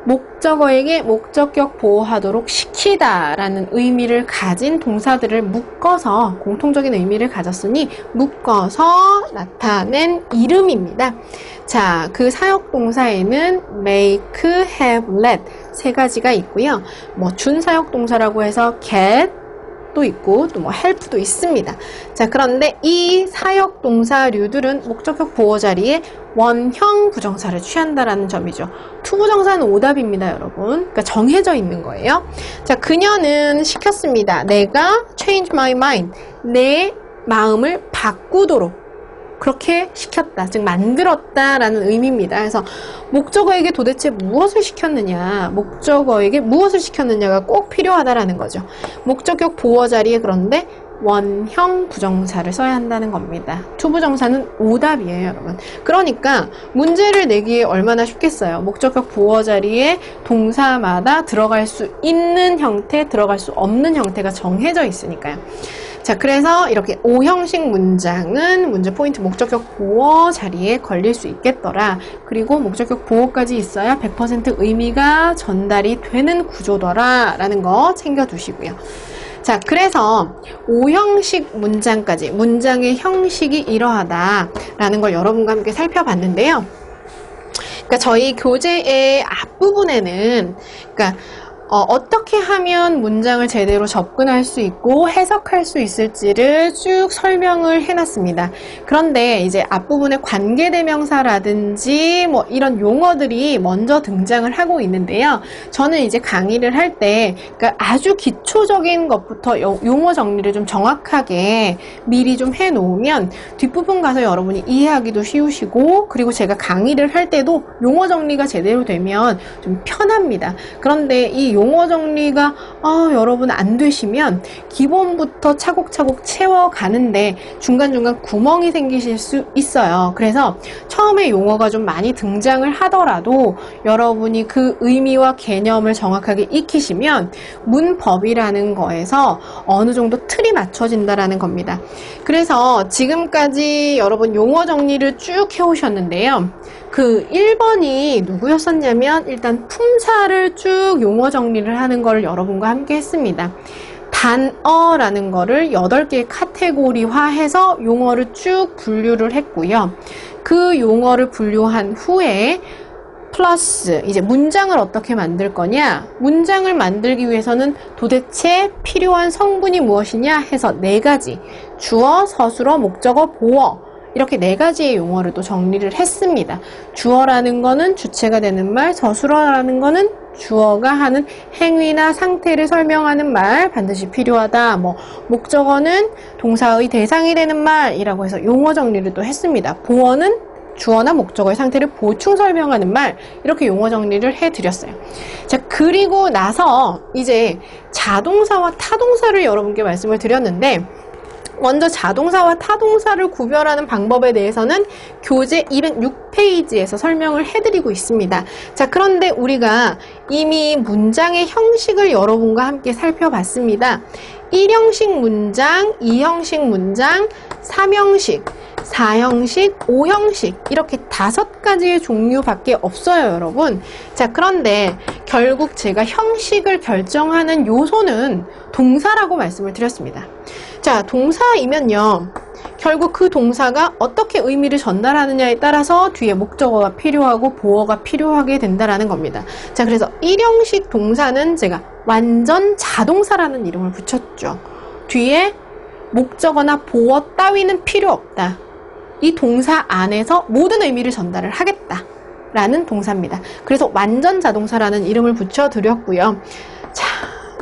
목적어에게 목적격 보호하도록 시키다 라는 의미를 가진 동사들을 묶어서 공통적인 의미를 가졌으니 묶어서 나타낸 이름입니다. 자, 그 사역동사에는 make, have, let 세 가지가 있고요. 뭐 준사역동사라고 해서 get 도 있고 또 뭐 help도 있습니다. 자, 그런데 이 사역동사류들은 목적격 보어 자리에 원형 부정사를 취한다라는 점이죠. 투부정사는 오답입니다, 여러분. 그러니까 정해져 있는 거예요. 자, 그녀는 시켰습니다. 내가 change my mind, 내 마음을 바꾸도록 그렇게 시켰다, 즉 만들었다라는 의미입니다. 그래서 목적어에게 도대체 무엇을 시켰느냐, 목적어에게 무엇을 시켰느냐가 꼭 필요하다라는 거죠. 목적격 보어 자리에 그런데 원형 부정사를 써야 한다는 겁니다. 투부정사는 오답이에요, 여러분. 그러니까 문제를 내기에 얼마나 쉽겠어요. 목적격 보어 자리에 동사마다 들어갈 수 있는 형태, 들어갈 수 없는 형태가 정해져 있으니까요. 자, 그래서 이렇게 5형식 문장은 문제 포인트 목적격 보어 자리에 걸릴 수 있겠더라. 그리고 목적격 보어까지 있어야 100% 의미가 전달이 되는 구조더라 라는 거 챙겨두시고요. 자, 그래서 5형식 문장까지, 문장의 형식이 이러하다 라는 걸 여러분과 함께 살펴봤는데요. 그러니까 저희 교재의 앞부분에는 어떻게 하면 문장을 제대로 접근할 수 있고 해석할 수 있을지를 쭉 설명을 해놨습니다. 그런데 이제 앞부분에 관계대명사라든지 뭐 이런 용어들이 먼저 등장을 하고 있는데요. 저는 이제 강의를 할 때 아주 기초적인 것부터 용어 정리를 좀 정확하게 미리 좀 해놓으면 뒷부분 가서 여러분이 이해하기도 쉬우시고, 그리고 제가 강의를 할 때도 용어 정리가 제대로 되면 좀 편합니다. 그런데 이 용어 정리가 여러분 안 되시면 기본부터 차곡차곡 채워가는데 중간중간 구멍이 생기실 수 있어요. 그래서 처음에 용어가 좀 많이 등장을 하더라도 여러분이 그 의미와 개념을 정확하게 익히시면 문법이라는 거에서 어느 정도 틀이 맞춰진다라는 겁니다. 그래서 지금까지 여러분 용어 정리를 쭉 해오셨는데요. 그 1번이 누구였었냐면 일단 품사를 쭉 용어 정리를 하는 거를 여러분과 함께 했습니다. 단어라는 거를 8개의 카테고리화해서 용어를 쭉 분류를 했고요. 그 용어를 분류한 후에 플러스 이제 문장을 어떻게 만들 거냐, 문장을 만들기 위해서는 도대체 필요한 성분이 무엇이냐 해서 4가지 주어, 서술어, 목적어, 보어 이렇게 4가지의 용어를 또 정리를 했습니다. 주어라는 거는 주체가 되는 말, 서술어라는 거는 주어가 하는 행위나 상태를 설명하는 말 반드시 필요하다. 뭐 목적어는 동사의 대상이 되는 말이라고 해서 용어 정리를 또 했습니다. 보어는 주어나 목적어의 상태를 보충 설명하는 말, 이렇게 용어 정리를 해드렸어요. 자, 그리고 나서 이제 자동사와 타동사를 여러분께 말씀을 드렸는데, 먼저 자동사와 타동사를 구별하는 방법에 대해서는 교재 206페이지에서 설명을 해드리고 있습니다. 자, 그런데 우리가 이미 문장의 형식을 여러분과 함께 살펴봤습니다. 1형식 문장, 2형식 문장, 3형식, 4형식, 5형식 이렇게 5가지의 종류밖에 없어요, 여러분. 자, 그런데 결국 제가 형식을 결정하는 요소는 동사라고 말씀을 드렸습니다. 자, 동사이면요, 결국 그 동사가 어떻게 의미를 전달하느냐에 따라서 뒤에 목적어가 필요하고 보어가 필요하게 된다라는 겁니다. 자, 그래서 1형식 동사는 제가 완전 자동사라는 이름을 붙였죠. 뒤에 목적어나 보어 따위는 필요 없다. 이 동사 안에서 모든 의미를 전달을 하겠다 라는 동사입니다. 그래서 완전 자동사라는 이름을 붙여드렸고요. 자,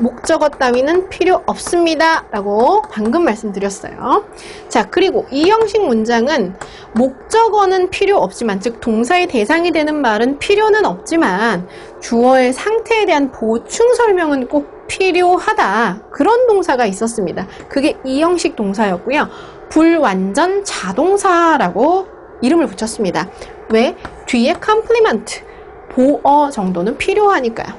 목적어 따위는 필요 없습니다 라고 방금 말씀드렸어요. 자, 그리고 이 형식 문장은 목적어는 필요 없지만, 즉 동사의 대상이 되는 말은 필요는 없지만 주어의 상태에 대한 보충 설명은 꼭 필요하다, 그런 동사가 있었습니다. 그게 이 형식 동사였고요. 불완전 자동사라고 이름을 붙였습니다. 왜? 뒤에 컴플리먼트, 보어 정도는 필요하니까요.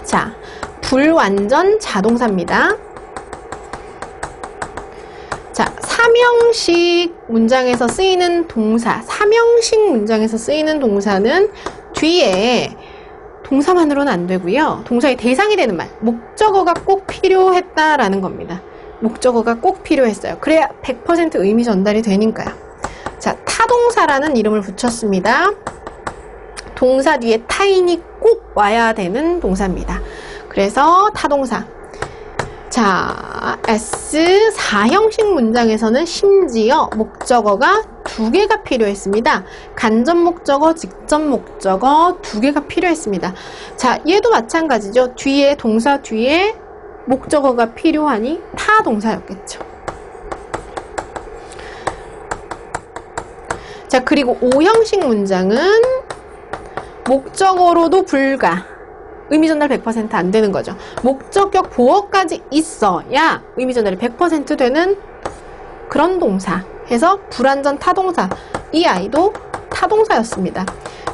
자, 불완전 자동사입니다. 자, 3형식 문장에서 쓰이는 동사, 3형식 문장에서 쓰이는 동사는 뒤에 동사만으로는 안 되고요. 동사의 대상이 되는 말, 목적어가 꼭 필요했다라는 겁니다. 목적어가 꼭 필요했어요. 그래야 100% 의미 전달이 되니까요. 자, 타동사라는 이름을 붙였습니다. 동사 뒤에 타인이 꼭 와야 되는 동사입니다. 그래서 타동사. 자, S4형식 문장에서는 심지어 목적어가 2개가 필요했습니다. 간접 목적어, 직접 목적어 2개가 필요했습니다. 자, 얘도 마찬가지죠. 뒤에 동사 뒤에 목적어가 필요하니 타동사였겠죠. 자, 그리고 5형식 문장은 목적어로도 불가, 의미 전달 100% 안 되는 거죠. 목적격 보어까지 있어야 의미 전달이 100% 되는 그런 동사 해서 불완전 타동사, 이 아이도 타동사였습니다.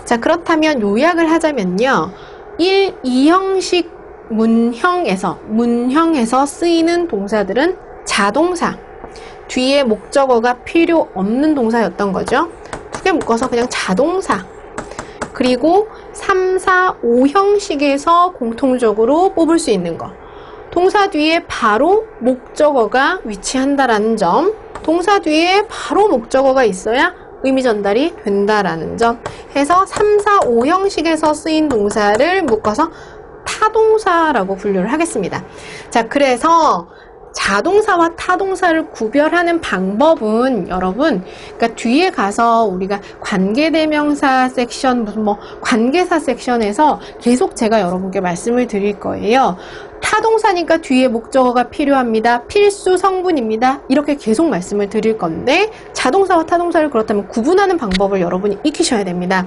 자, 그렇다면 요약을 하자면요, 1, 2형식 문형에서 쓰이는 동사들은 자동사, 뒤에 목적어가 필요 없는 동사였던 거죠. 2개 묶어서 그냥 자동사. 그리고 3, 4, 5형식에서 공통적으로 뽑을 수 있는 거, 동사 뒤에 바로 목적어가 위치한다라는 점, 동사 뒤에 바로 목적어가 있어야 의미 전달이 된다라는 점 해서 3, 4, 5형식에서 쓰인 동사를 묶어서 타동사라고 분류를 하겠습니다. 자, 그래서 자동사와 타동사를 구별하는 방법은 여러분, 그러니까 뒤에 가서 우리가 관계대명사 섹션, 무슨 뭐 관계사 섹션에서 계속 제가 여러분께 말씀을 드릴 거예요. 타동사니까 뒤에 목적어가 필요합니다. 필수 성분입니다. 이렇게 계속 말씀을 드릴 건데, 자동사와 타동사를 그렇다면 구분하는 방법을 여러분이 익히셔야 됩니다.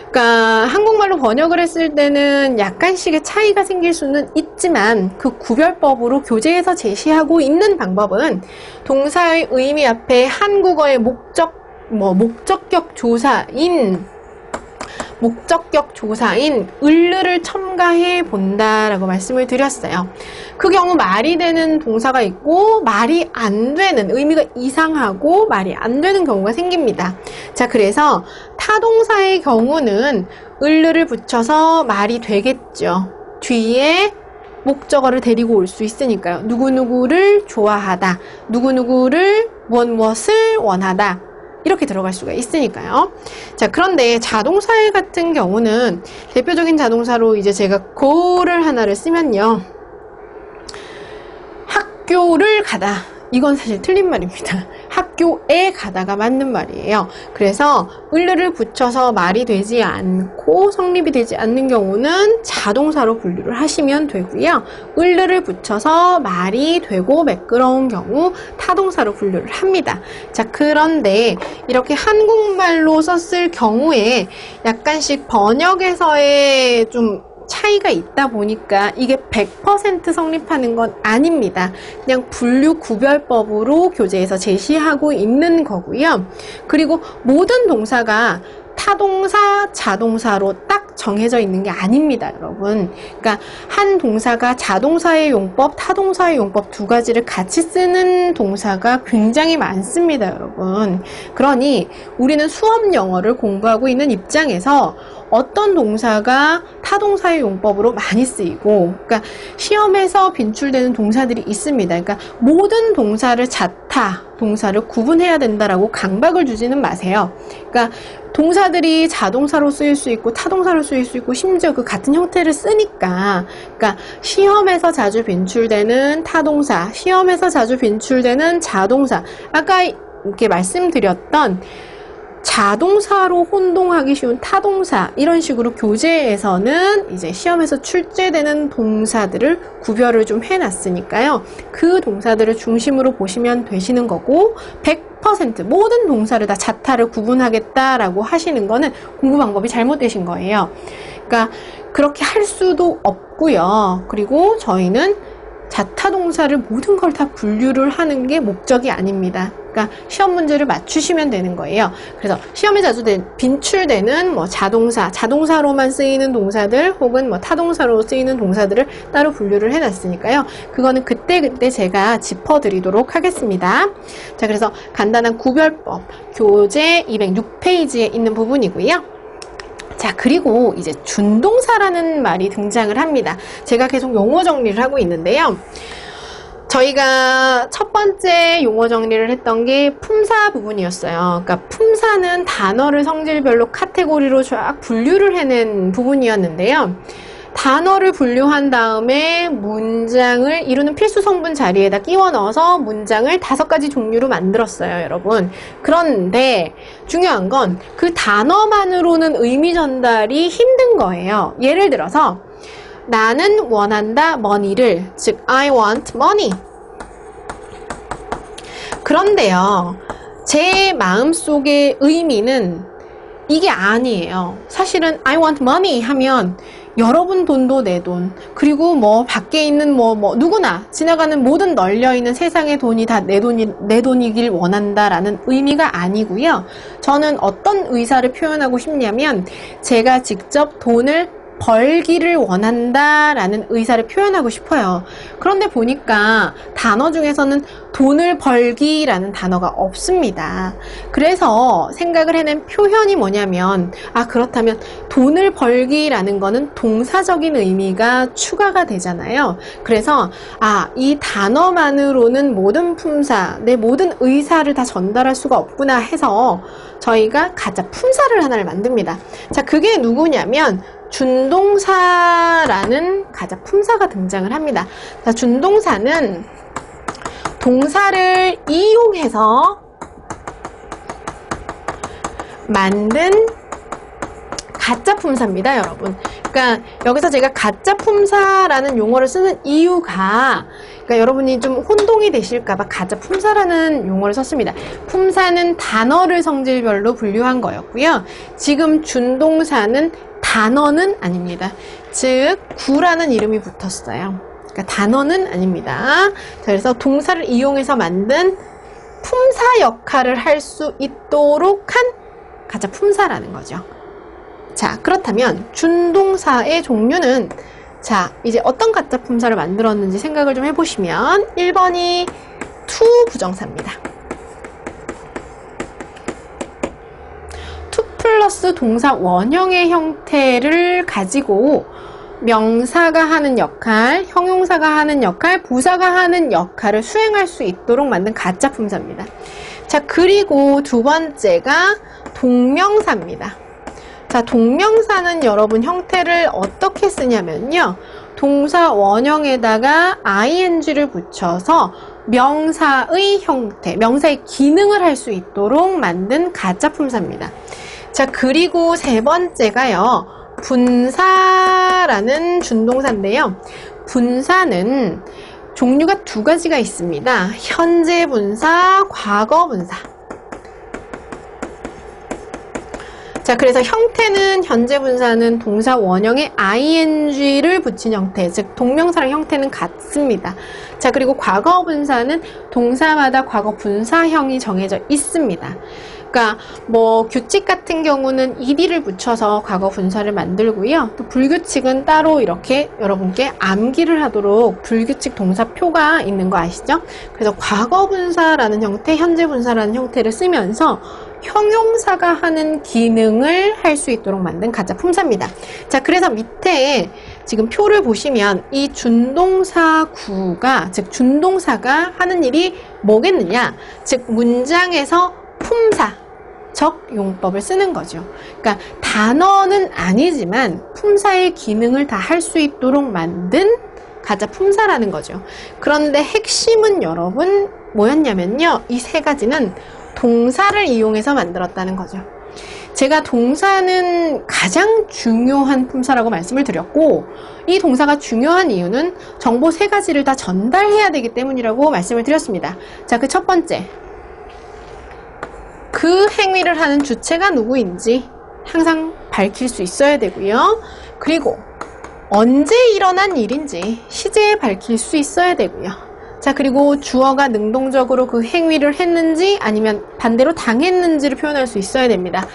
그러니까 한국말로 번역을 했을 때는 약간씩의 차이가 생길 수는 있지만 그 구별법으로 교재에서 제시하고 있는 방법은 동사의 의미 앞에 한국어의 목적격 조사인 목적격 조사인 을르를 첨가해 본다라고 말씀을 드렸어요. 그 경우 말이 되는 동사가 있고 말이 안 되는, 의미가 이상하고 말이 안 되는 경우가 생깁니다. 자, 그래서 타동사의 경우는 을르를 붙여서 말이 되겠죠. 뒤에 목적어를 데리고 올 수 있으니까요. 누구누구를 좋아하다, 누구누구를 무엇을 원하다, 이렇게 들어갈 수가 있으니까요. 자, 그런데 자동사 같은 경우는 대표적인 자동사로 이제 제가 go를 하나를 쓰면요. 학교를 가다. 이건 사실 틀린 말입니다. 학교에 가다가 맞는 말이에요. 그래서 을르를 붙여서 말이 되지 않고 성립이 되지 않는 경우는 자동사로 분류를 하시면 되고요. 을르를 붙여서 말이 되고 매끄러운 경우 타동사로 분류를 합니다. 자, 그런데 이렇게 한국말로 썼을 경우에 약간씩 번역에서의 좀 차이가 있다 보니까 이게 100% 성립하는 건 아닙니다. 그냥 분류 구별법으로 교재에서 제시하고 있는 거고요. 그리고 모든 동사가 타동사, 자동사로 딱 정해져 있는 게 아닙니다, 여러분. 그러니까 한 동사가 자동사의 용법, 타동사의 용법 두 가지를 같이 쓰는 동사가 굉장히 많습니다, 여러분. 그러니 우리는 수업 영어를 공부하고 있는 입장에서 어떤 동사가 타동사의 용법으로 많이 쓰이고, 그러니까 시험에서 빈출되는 동사들이 있습니다. 그러니까 모든 동사를 자타, 동사를 구분해야 된다라고 강박을 주지는 마세요. 그러니까 동사들이 자동사로 쓰일 수 있고 타동사로 쓰일 수 있고 심지어 그 같은 형태를 쓰니까, 그러니까 시험에서 자주 빈출되는 타동사, 시험에서 자주 빈출되는 자동사, 아까 이렇게 말씀드렸던 자동사로 혼동하기 쉬운 타동사, 이런 식으로 교재에서는 이제 시험에서 출제되는 동사들을 구별을 좀 해놨으니까요. 그 동사들을 중심으로 보시면 되시는 거고, 100% 모든 동사를 다 자타를 구분하겠다라고 하시는 거는 공부 방법이 잘못되신 거예요. 그러니까 그렇게 할 수도 없고요. 그리고 저희는 자타 동사를 모든 걸 다 분류를 하는 게 목적이 아닙니다. 그러니까 시험 문제를 맞추시면 되는 거예요. 그래서 시험에 자주 빈출되는 뭐 자동사로만 쓰이는 동사들 혹은 뭐 타동사로 쓰이는 동사들을 따로 분류를 해놨으니까요. 그거는 그때그때 제가 짚어드리도록 하겠습니다. 자, 그래서 간단한 구별법, 교재 206페이지에 있는 부분이고요. 자, 그리고 이제 준동사라는 말이 등장을 합니다. 제가 계속 용어 정리를 하고 있는데요. 저희가 첫 번째 용어 정리를 했던 게 품사 부분이었어요. 그러니까 품사는 단어를 성질별로 카테고리로 쫙 분류를 해낸 부분이었는데요. 단어를 분류한 다음에 문장을 이루는 필수 성분 자리에다 끼워 넣어서 문장을 5가지 종류로 만들었어요, 여러분. 그런데 중요한 건 그 단어만으로는 의미 전달이 힘든 거예요. 예를 들어서 나는 원한다 money를, 즉 I want money. 그런데요, 제 마음속의 의미는 이게 아니에요. 사실은 I want money 하면 여러분 돈도 내 돈, 그리고 뭐 밖에 있는 뭐 누구나 지나가는 모든 널려있는 세상의 돈이 다 내 돈이길 원한다라는 의미가 아니고요. 저는 어떤 의사를 표현하고 싶냐면 제가 직접 돈을 벌기를 원한다라는 의사를 표현하고 싶어요. 그런데 보니까 단어 중에서는 돈을 벌기라는 단어가 없습니다. 그래서 생각을 해낸 표현이 뭐냐면, 그렇다면 돈을 벌기라는 거는 동사적인 의미가 추가가 되잖아요. 그래서 이 단어만으로는 모든 품사, 내 모든 의사를 다 전달할 수가 없구나 해서 저희가 가짜 품사를 하나를 만듭니다. 자, 그게 누구냐면 준동사라는 가짜 품사가 등장을 합니다. 자, 준동사는 동사를 이용해서 만든 가짜 품사입니다, 여러분. 그러니까 여기서 제가 가짜 품사라는 용어를 쓰는 이유가, 그러니까 여러분이 좀 혼동이 되실까봐 가짜 품사라는 용어를 썼습니다. 품사는 단어를 성질별로 분류한 거였고요. 지금 준동사는 단어는 아닙니다. 즉 구라는 이름이 붙었어요. 그러니까 단어는 아닙니다. 자, 그래서 동사를 이용해서 만든 품사 역할을 할 수 있도록 한 가짜 품사라는 거죠. 자, 그렇다면 준동사의 종류는 자, 이제 어떤 가짜 품사를 만들었는지 생각을 좀 해보시면 1번이 to 부정사입니다. to 플러스 동사 원형의 형태를 가지고 명사가 하는 역할, 형용사가 하는 역할, 부사가 하는 역할을 수행할 수 있도록 만든 가짜 품사입니다. 자, 그리고 두 번째가 동명사입니다. 자, 동명사는 여러분 형태를 어떻게 쓰냐면요. 동사 원형에다가 ing를 붙여서 명사의 형태, 명사의 기능을 할 수 있도록 만든 가짜 품사입니다. 자, 그리고 세 번째가요. 분사라는 준동사인데요. 분사는 종류가 두 가지가 있습니다. 현재 분사, 과거 분사. 자, 그래서 형태는 현재 분사는 동사 원형에 ing를 붙인 형태, 즉 동명사랑 형태는 같습니다. 자, 그리고 과거 분사는 동사마다 과거 분사형이 정해져 있습니다. 그러니까 뭐 규칙 같은 경우는 ed를 붙여서 과거 분사를 만들고요. 또 불규칙은 따로 이렇게 여러분께 암기를 하도록 불규칙 동사표가 있는 거 아시죠? 그래서 과거 분사라는 형태, 현재 분사라는 형태를 쓰면서 형용사가 하는 기능을 할 수 있도록 만든 가짜 품사입니다. 자, 그래서 밑에 지금 표를 보시면 이 준동사구가, 즉 준동사가 하는 일이 뭐겠느냐? 즉 문장에서 품사적 용법을 쓰는 거죠. 그러니까 단어는 아니지만 품사의 기능을 다 할 수 있도록 만든 가짜 품사라는 거죠. 그런데 핵심은 여러분 뭐였냐면요. 이 세 가지는 동사를 이용해서 만들었다는 거죠. 제가 동사는 가장 중요한 품사라고 말씀을 드렸고, 이 동사가 중요한 이유는 정보 세 가지를 다 전달해야 되기 때문이라고 말씀을 드렸습니다. 자, 그 첫 번째, 그 행위를 하는 주체가 누구인지 항상 밝힐 수 있어야 되고요. 그리고 언제 일어난 일인지 시제에 밝힐 수 있어야 되고요. 자, 그리고 주어가 능동적으로 그 행위를 했는지 아니면 반대로 당했는지를 표현할 수 있어야 됩니다.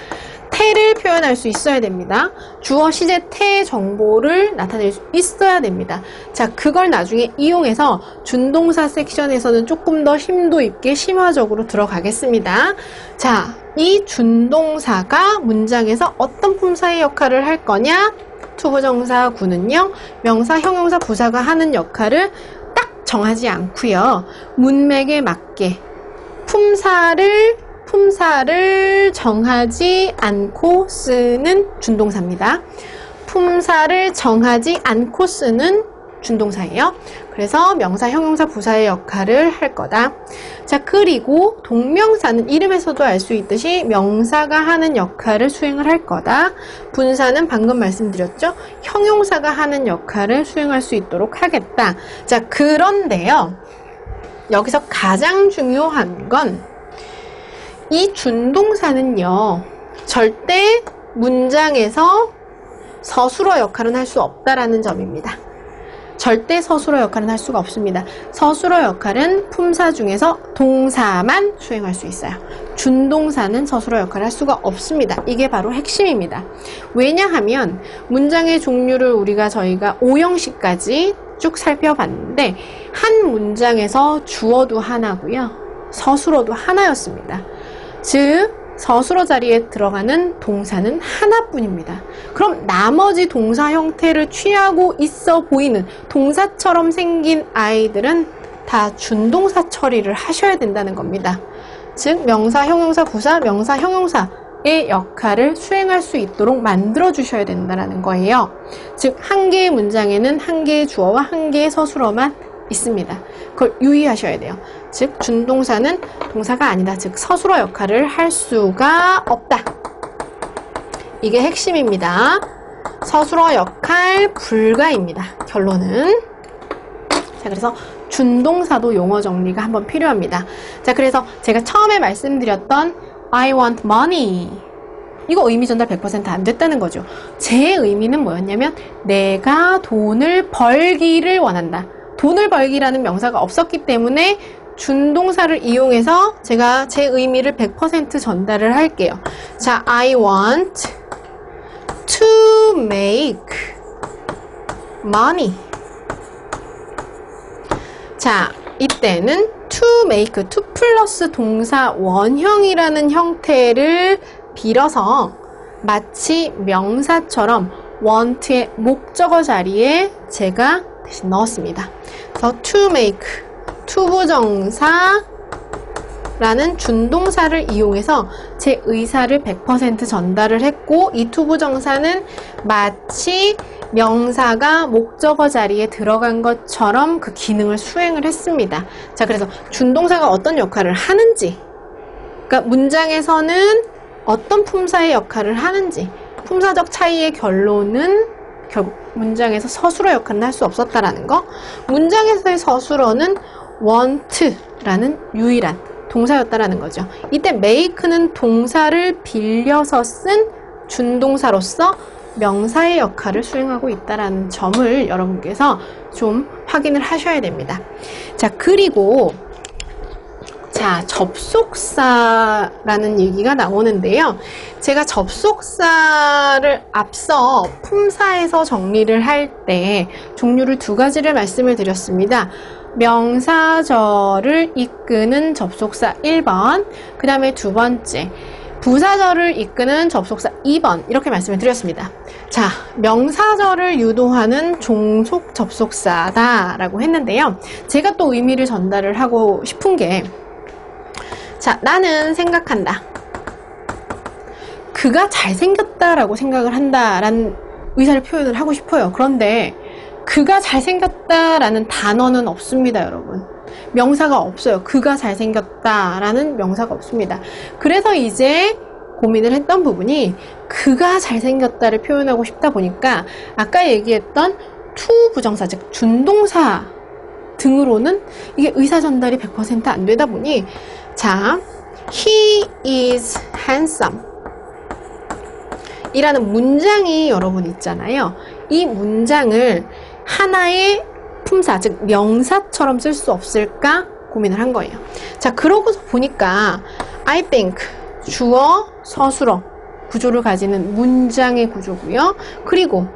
태를 표현할 수 있어야 됩니다. 주어, 시제, 태 정보를 나타낼 수 있어야 됩니다. 자, 그걸 나중에 이용해서 준동사 섹션에서는 조금 더 심도 있게 심화적으로 들어가겠습니다. 자, 이 준동사가 문장에서 어떤 품사의 역할을 할 거냐? 투부정사구는요, 명사, 형용사, 부사가 하는 역할을 정하지 않고요. 문맥에 맞게 품사를 정하지 않고 쓰는 준동사입니다. 품사를 정하지 않고 쓰는 준동사예요. 그래서 명사, 형용사, 부사의 역할을 할 거다. 자, 그리고 동명사는 이름에서도 알 수 있듯이 명사가 하는 역할을 수행을 할 거다. 분사는 방금 말씀드렸죠. 형용사가 하는 역할을 수행할 수 있도록 하겠다. 자, 그런데요. 여기서 가장 중요한 건 이 준동사는요. 절대 문장에서 서술어 역할은 할 수 없다라는 점입니다. 절대 서술어 역할은 할 수가 없습니다. 서술어 역할은 품사 중에서 동사만 수행할 수 있어요. 준동사는 서술어 역할을 할 수가 없습니다. 이게 바로 핵심입니다. 왜냐하면 문장의 종류를 저희가 5형식까지 쭉 살펴봤는데 한 문장에서 주어도 하나고요. 서술어도 하나였습니다. 즉 서술어 자리에 들어가는 동사는 하나뿐입니다. 그럼 나머지 동사 형태를 취하고 있어 보이는 동사처럼 생긴 아이들은 다 준동사 처리를 하셔야 된다는 겁니다. 즉 명사, 형용사, 부사, 명사, 형용사의 역할을 수행할 수 있도록 만들어 주셔야 된다는 거예요. 즉 한 개의 문장에는 한 개의 주어와 한 개의 서술어만 있습니다. 그걸 유의하셔야 돼요. 즉 준동사는 동사가 아니다. 즉 서술어 역할을 할 수가 없다. 이게 핵심입니다. 서술어 역할 불가입니다. 결론은. 자, 그래서 준동사도 용어 정리가 한번 필요합니다. 자, 그래서 제가 처음에 말씀드렸던 I want money, 이거 의미 전달 100% 안 됐다는 거죠. 제 의미는 뭐였냐면 내가 돈을 벌기를 원한다. 돈을 벌기라는 명사가 없었기 때문에 준동사를 이용해서 제가 제 의미를 100% 전달을 할게요. 자, I want to make money. 자, 이때는 to make, to 플러스 동사 원형이라는 형태를 빌어서 마치 명사처럼 want의 목적어 자리에 제가 대신 넣었습니다. 그래서 to make, to 부정사 라는 준동사를 이용해서 제 의사를 100% 전달을 했고, 이 to 부정사는 마치 명사가 목적어 자리에 들어간 것처럼 그 기능을 수행을 했습니다. 자, 그래서 준동사가 어떤 역할을 하는지, 그러니까 문장에서는 어떤 품사의 역할을 하는지, 품사적 차이의 결론은 결국 문장에서 서술어 역할은 할 수 없었다라는 거, 문장에서의 서술어는 want라는 유일한 동사였다라는 거죠. 이때 make는 동사를 빌려서 쓴 준동사로서 명사의 역할을 수행하고 있다는 점을 여러분께서 좀 확인을 하셔야 됩니다. 자, 그리고 자, 접속사라는 얘기가 나오는데요. 제가 접속사를 앞서 품사에서 정리를 할 때 종류를 두 가지를 말씀을 드렸습니다. 명사절을 이끄는 접속사 1번, 그 다음에 두 번째 부사절을 이끄는 접속사 2번, 이렇게 말씀을 드렸습니다. 자, 명사절을 유도하는 종속 접속사다 라고 했는데요. 제가 또 의미를 전달을 하고 싶은 게, 자, 나는 생각한다, 그가 잘생겼다 라고 생각을 한다 라는 의사를 표현을 하고 싶어요. 그런데 그가 잘생겼다 라는 단어는 없습니다, 여러분. 명사가 없어요. 그가 잘생겼다 라는 명사가 없습니다. 그래서 이제 고민을 했던 부분이, 그가 잘생겼다를 표현하고 싶다 보니까 아까 얘기했던 to 부정사, 즉 준동사 등으로는 이게 의사 전달이 100% 안 되다 보니, 자, he is handsome 이라는 문장이 여러분 있잖아요. 이 문장을 하나의 품사, 즉 명사처럼 쓸 수 없을까 고민을 한 거예요. 자, 그러고서 보니까 I think 주어, 서술어 구조를 가지는 문장의 구조고요. 그리고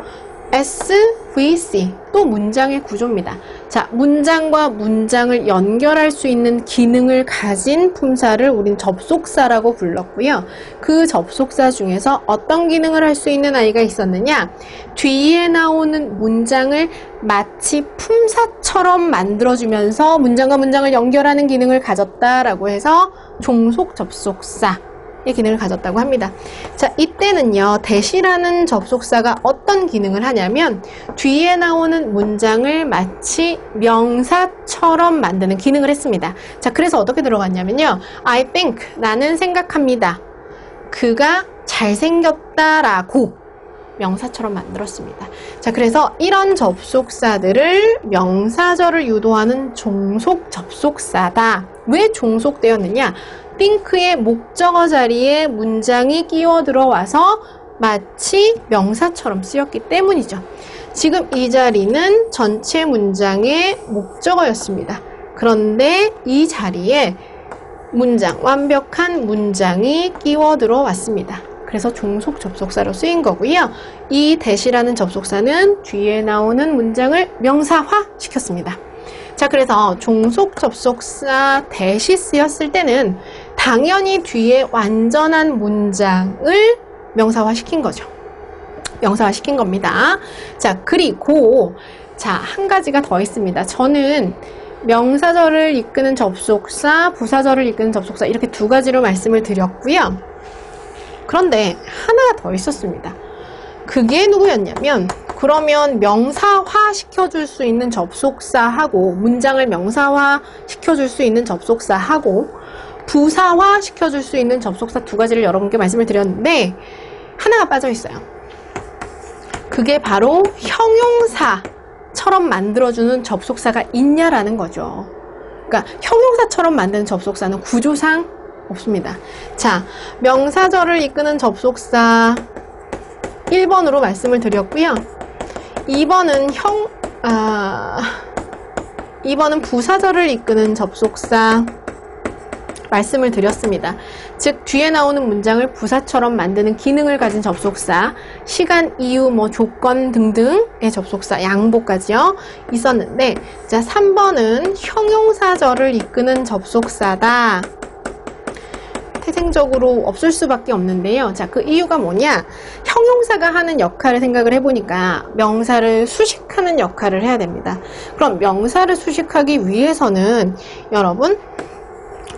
SVC 또 문장의 구조입니다. 자, 문장과 문장을 연결할 수 있는 기능을 가진 품사를 우린 접속사라고 불렀고요. 그 접속사 중에서 어떤 기능을 할 수 있는 아이가 있었느냐? 뒤에 나오는 문장을 마치 품사처럼 만들어주면서 문장과 문장을 연결하는 기능을 가졌다라고 해서 종속 접속사 의 기능을 가졌다고 합니다. 자, 이때는요, 대시라는 접속사가 어떤 기능을 하냐면 뒤에 나오는 문장을 마치 명사처럼 만드는 기능을 했습니다. 자, 그래서 어떻게 들어갔냐면요, I think, 나는 생각합니다, 그가 잘생겼다라고 명사처럼 만들었습니다. 자, 그래서 이런 접속사들을 명사절을 유도하는 종속 접속사다. 왜 종속되었느냐? think의 목적어 자리에 문장이 끼워 들어와서 마치 명사처럼 쓰였기 때문이죠. 지금 이 자리는 전체 문장의 목적어였습니다. 그런데 이 자리에 문장, 완벽한 문장이 끼워 들어왔습니다. 그래서 종속 접속사로 쓰인 거고요. 이 대시라는 접속사는 뒤에 나오는 문장을 명사화 시켰습니다. 자, 그래서 종속 접속사 대시 쓰였을 때는 당연히 뒤에 완전한 문장을 명사화 시킨 거죠. 명사화 시킨 겁니다. 자, 그리고 자, 한 가지가 더 있습니다. 저는 명사절을 이끄는 접속사, 부사절을 이끄는 접속사 이렇게 두 가지로 말씀을 드렸고요. 그런데 하나가 더 있었습니다. 그게 누구였냐면, 그러면 명사화 시켜줄 수 있는 접속사하고, 문장을 명사화 시켜줄 수 있는 접속사하고, 부사화 시켜줄 수 있는 접속사 두 가지를 여러분께 말씀을 드렸는데 하나가 빠져 있어요. 그게 바로 형용사처럼 만들어주는 접속사가 있냐라는 거죠. 그러니까 형용사처럼 만드는 접속사는 구조상 없습니다. 자, 명사절을 이끄는 접속사 1번으로 말씀을 드렸고요. 2번은 2번은 부사절을 이끄는 접속사 말씀을 드렸습니다. 즉 뒤에 나오는 문장을 부사처럼 만드는 기능을 가진 접속사, 시간, 이유, 조건 등등의 접속사, 양보까지요 있었는데, 자 3번은 형용사절을 이끄는 접속사다. 태생적으로 없을 수밖에 없는데요. 자, 그 이유가 뭐냐? 형용사가 하는 역할을 생각을 해보니까 명사를 수식하는 역할을 해야 됩니다. 그럼 명사를 수식하기 위해서는 여러분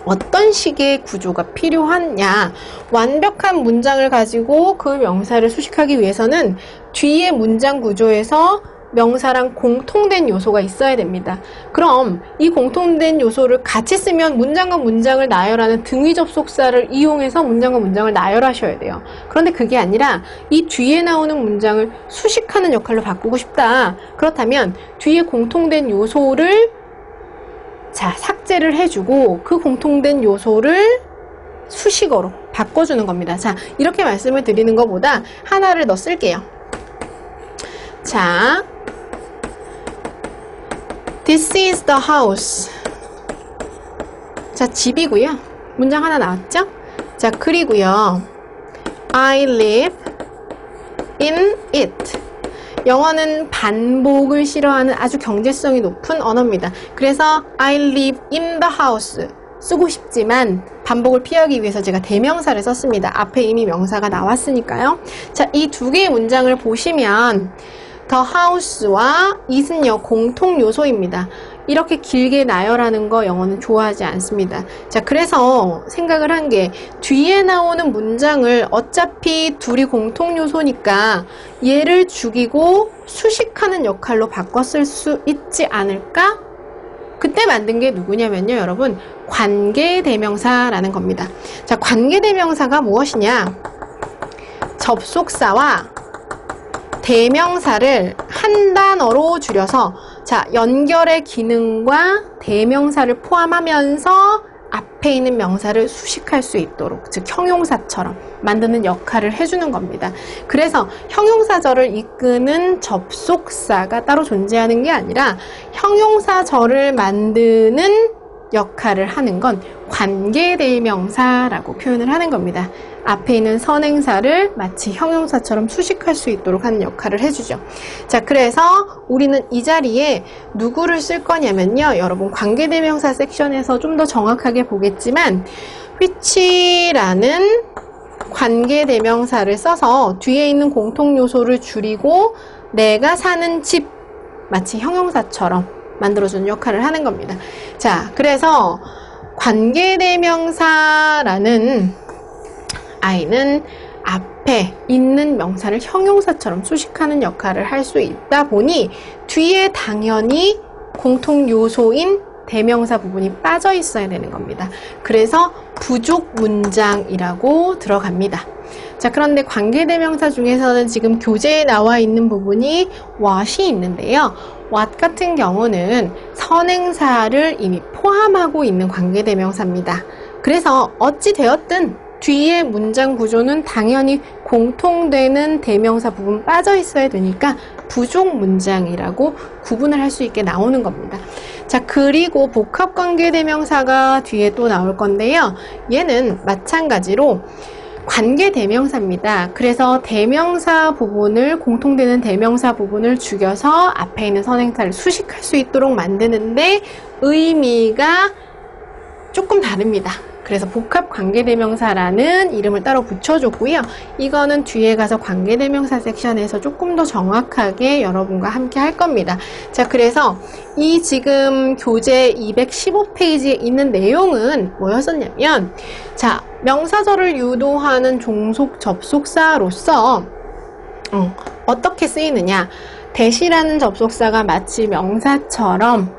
어떤 식의 구조가 필요하냐? 완벽한 문장을 가지고 그 명사를 수식하기 위해서는 뒤에 문장 구조에서 명사랑 공통된 요소가 있어야 됩니다. 그럼 이 공통된 요소를 같이 쓰면 문장과 문장을 나열하는 등위 접속사를 이용해서 문장과 문장을 나열하셔야 돼요. 그런데 그게 아니라 이 뒤에 나오는 문장을 수식하는 역할로 바꾸고 싶다. 그렇다면 뒤에 공통된 요소를 삭제를 해주고 그 공통된 요소를 수식어로 바꿔주는 겁니다. 자, 이렇게 말씀을 드리는 것보다 하나를 더 쓸게요. 자, This is the house. 자, 집이고요. 문장 하나 나왔죠? 자, 그리고요. I live in it. 영어는 반복을 싫어하는 아주 경제성이 높은 언어입니다. 그래서 I live in the house 쓰고 싶지만 반복을 피하기 위해서 제가 대명사를 썼습니다. 앞에 이미 명사가 나왔으니까요. 자, 이 두 개의 문장을 보시면 The house와 it은요 공통 요소입니다. 이렇게 길게 나열하는 거 영어는 좋아하지 않습니다. 자, 그래서 생각을 한 게 뒤에 나오는 문장을 어차피 둘이 공통 요소니까 얘를 죽이고 수식하는 역할로 바꿨을 수 있지 않을까? 그때 만든 게 누구냐면요, 여러분, 관계대명사라는 겁니다. 자, 관계대명사가 무엇이냐? 접속사와 대명사를 한 단어로 줄여서, 자, 연결의 기능과 대명사를 포함하면서 앞에 있는 명사를 수식할 수 있도록, 즉 형용사처럼 만드는 역할을 해주는 겁니다. 그래서 형용사절을 이끄는 접속사가 따로 존재하는 게 아니라 형용사절을 만드는 역할을 하는 건 관계대명사라고 표현을 하는 겁니다. 앞에 있는 선행사를 마치 형용사처럼 수식할 수 있도록 하는 역할을 해주죠. 자, 그래서 우리는 이 자리에 누구를 쓸 거냐면요, 여러분 관계대명사 섹션에서 좀 더 정확하게 보겠지만 which라는 관계대명사를 써서 뒤에 있는 공통요소를 줄이고 내가 사는 집, 마치 형용사처럼 만들어주는 역할을 하는 겁니다. 자, 그래서 관계대명사라는 I는 앞에 있는 명사를 형용사처럼 수식하는 역할을 할 수 있다 보니 뒤에 당연히 공통 요소인 대명사 부분이 빠져 있어야 되는 겁니다. 그래서 부족 문장이라고 들어갑니다. 자, 그런데 관계대명사 중에서는 지금 교재에 나와 있는 부분이 what이 있는데요. what 같은 경우는 선행사를 이미 포함하고 있는 관계대명사입니다. 그래서 어찌 되었든 뒤에 문장 구조는 당연히 공통되는 대명사 부분 빠져 있어야 되니까 부족 문장이라고 구분을 할 수 있게 나오는 겁니다. 자, 그리고 복합관계대명사가 뒤에 또 나올 건데요. 얘는 마찬가지로 관계대명사입니다. 그래서 대명사 부분을, 공통되는 대명사 부분을 죽여서 앞에 있는 선행사를 수식할 수 있도록 만드는데 의미가 조금 다릅니다. 그래서 복합관계대명사라는 이름을 따로 붙여줬고요. 이거는 뒤에 가서 관계대명사 섹션에서 조금 더 정확하게 여러분과 함께 할 겁니다. 자, 그래서 이 지금 교재 215페이지에 있는 내용은 뭐였었냐면, 자, 명사절을 유도하는 종속 접속사로서 어떻게 쓰이느냐? 대시라는 접속사가 마치 명사처럼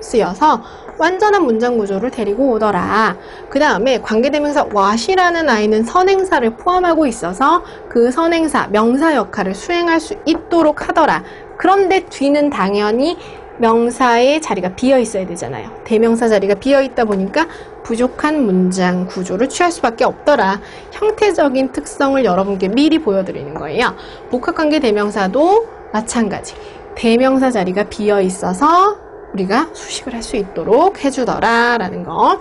쓰여서 완전한 문장 구조를 데리고 오더라. 그 다음에 관계대명사 what이라는 I는 선행사를 포함하고 있어서 그 선행사, 명사 역할을 수행할 수 있도록 하더라. 그런데 뒤는 당연히 명사의 자리가 비어 있어야 되잖아요. 대명사 자리가 비어 있다 보니까 부족한 문장 구조를 취할 수밖에 없더라. 형태적인 특성을 여러분께 미리 보여드리는 거예요. 복합관계대명사도 마찬가지. 대명사 자리가 비어 있어서 우리가 수식을 할 수 있도록 해주더라 라는 거.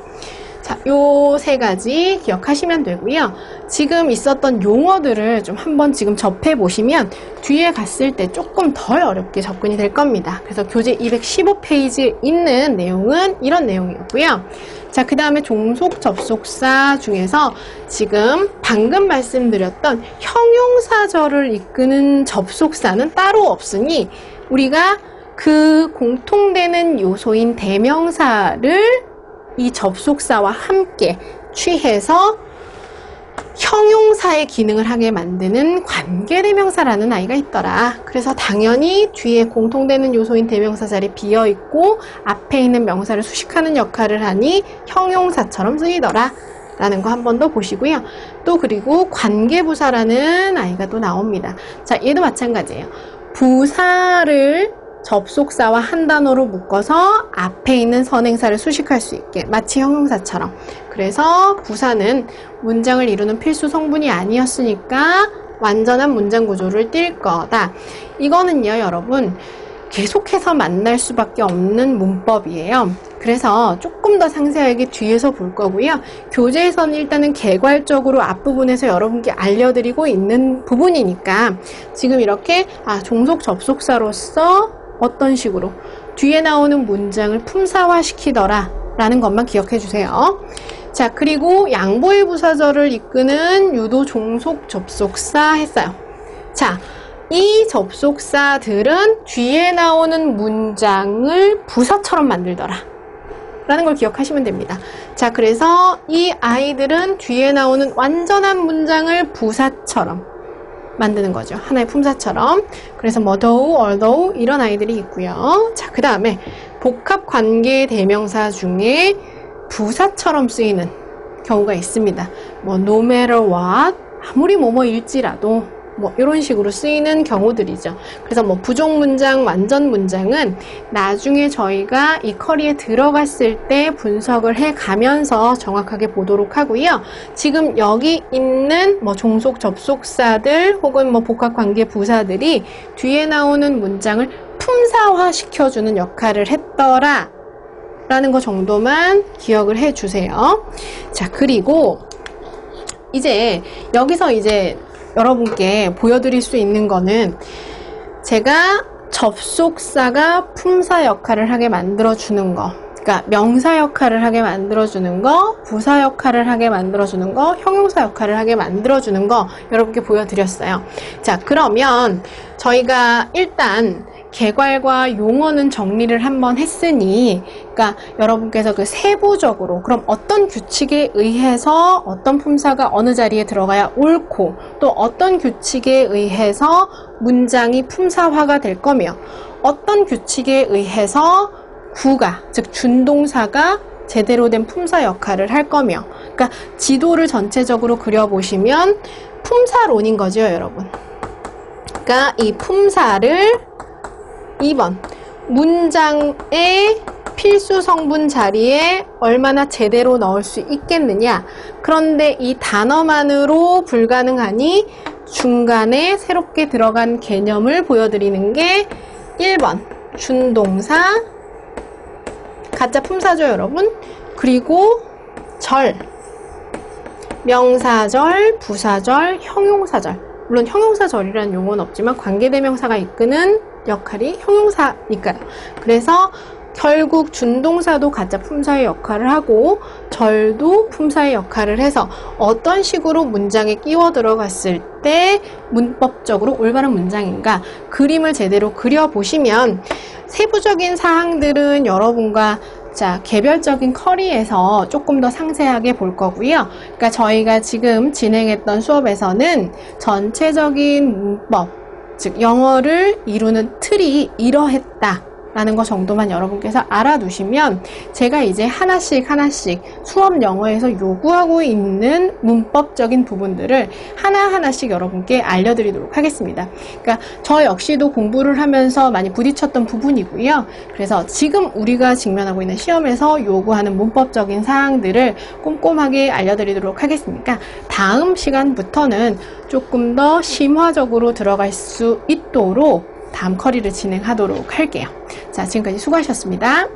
자, 요 세 가지 기억하시면 되고요. 지금 있었던 용어들을 좀 한번 지금 접해 보시면 뒤에 갔을 때 조금 덜 어렵게 접근이 될 겁니다. 그래서 교재 215페이지에 있는 내용은 이런 내용이었고요. 자, 그 다음에 종속 접속사 중에서 지금 방금 말씀드렸던 형용사절을 이끄는 접속사는 따로 없으니 우리가 그 공통되는 요소인 대명사를 이 접속사와 함께 취해서 형용사의 기능을 하게 만드는 관계대명사라는 아이가 있더라. 그래서 당연히 뒤에 공통되는 요소인 대명사 자리 비어있고 앞에 있는 명사를 수식하는 역할을 하니 형용사처럼 쓰이더라 라는 거 한 번 더 보시고요. 또 그리고 관계부사라는 아이가 또 나옵니다. 자, 얘도 마찬가지예요. 부사를 접속사와 한 단어로 묶어서 앞에 있는 선행사를 수식할 수 있게, 마치 형용사처럼. 그래서 부사는 문장을 이루는 필수 성분이 아니었으니까 완전한 문장 구조를 띌 거다. 이거는요, 여러분 계속해서 만날 수밖에 없는 문법이에요. 그래서 조금 더 상세하게 뒤에서 볼 거고요. 교재에서는 일단은 개괄적으로 앞부분에서 여러분께 알려드리고 있는 부분이니까 지금 이렇게 종속 접속사로서 어떤 식으로 뒤에 나오는 문장을 품사화 시키더라 라는 것만 기억해 주세요. 자, 그리고 양보의 부사절을 이끄는 유도 종속 접속사 했어요. 자, 이 접속사들은 뒤에 나오는 문장을 부사처럼 만들더라 라는 걸 기억하시면 됩니다. 자, 그래서 이 아이들은 뒤에 나오는 완전한 문장을 부사처럼 만드는 거죠. 하나의 품사처럼. 그래서 뭐 though, although 이런 아이들이 있고요. 자, 그 다음에 복합관계 대명사 중에 부사처럼 쓰이는 경우가 있습니다. 뭐 no matter what, 아무리 뭐뭐일지라도 뭐 이런 식으로 쓰이는 경우들이죠. 그래서 뭐 부족 문장, 완전 문장은 나중에 저희가 이 커리에 들어갔을 때 분석을 해 가면서 정확하게 보도록 하고요. 지금 여기 있는 뭐 종속 접속사들 혹은 뭐 복합관계 부사들이 뒤에 나오는 문장을 품사화 시켜주는 역할을 했더라 라는 거 정도만 기억을 해 주세요. 자, 그리고 이제 여기서 이제 여러분께 보여드릴 수 있는 거는 제가 접속사가 품사 역할을 하게 만들어주는 거, 그러니까 명사 역할을 하게 만들어주는 거, 부사 역할을 하게 만들어주는 거, 형용사 역할을 하게 만들어주는 거 여러분께 보여드렸어요. 자, 그러면 저희가 일단 개괄과 용어는 정리를 한번 했으니, 그러니까 여러분께서 그 세부적으로 그럼 어떤 규칙에 의해서 어떤 품사가 어느 자리에 들어가야 옳고 또 어떤 규칙에 의해서 문장이 품사화가 될 거며 어떤 규칙에 의해서 구가, 즉 준동사가 제대로 된 품사 역할을 할 거며, 그러니까 지도를 전체적으로 그려보시면 품사론인 거죠, 여러분. 그러니까 이 품사를 2번 문장의 필수 성분 자리에 얼마나 제대로 넣을 수 있겠느냐. 그런데 이 단어만으로 불가능하니 중간에 새롭게 들어간 개념을 보여드리는 게 1번 준동사, 가짜 품사죠, 여러분. 그리고 절, 명사절, 부사절, 형용사절. 물론 형용사절이라는 용어는 없지만 관계대명사가 이끄는 역할이 형용사니까요. 그래서 결국 준동사도 가짜 품사의 역할을 하고 절도 품사의 역할을 해서 어떤 식으로 문장에 끼워 들어갔을 때 문법적으로 올바른 문장인가 그림을 제대로 그려보시면 세부적인 사항들은 여러분과 개별적인 커리에서 조금 더 상세하게 볼 거고요. 그러니까 저희가 지금 진행했던 수업에서는 전체적인 문법, 즉 영어를 이루는 틀이 이러했다 라는 거 정도만 여러분께서 알아두시면 제가 이제 하나씩 수업 영어에서 요구하고 있는 문법적인 부분들을 하나하나씩 여러분께 알려드리도록 하겠습니다. 그러니까 저 역시도 공부를 하면서 많이 부딪혔던 부분이고요. 그래서 지금 우리가 직면하고 있는 시험에서 요구하는 문법적인 사항들을 꼼꼼하게 알려드리도록 하겠으니까 다음 시간부터는 조금 더 심화적으로 들어갈 수 있도록 다음 커리를 진행하도록 할게요. 자, 지금까지 수고하셨습니다.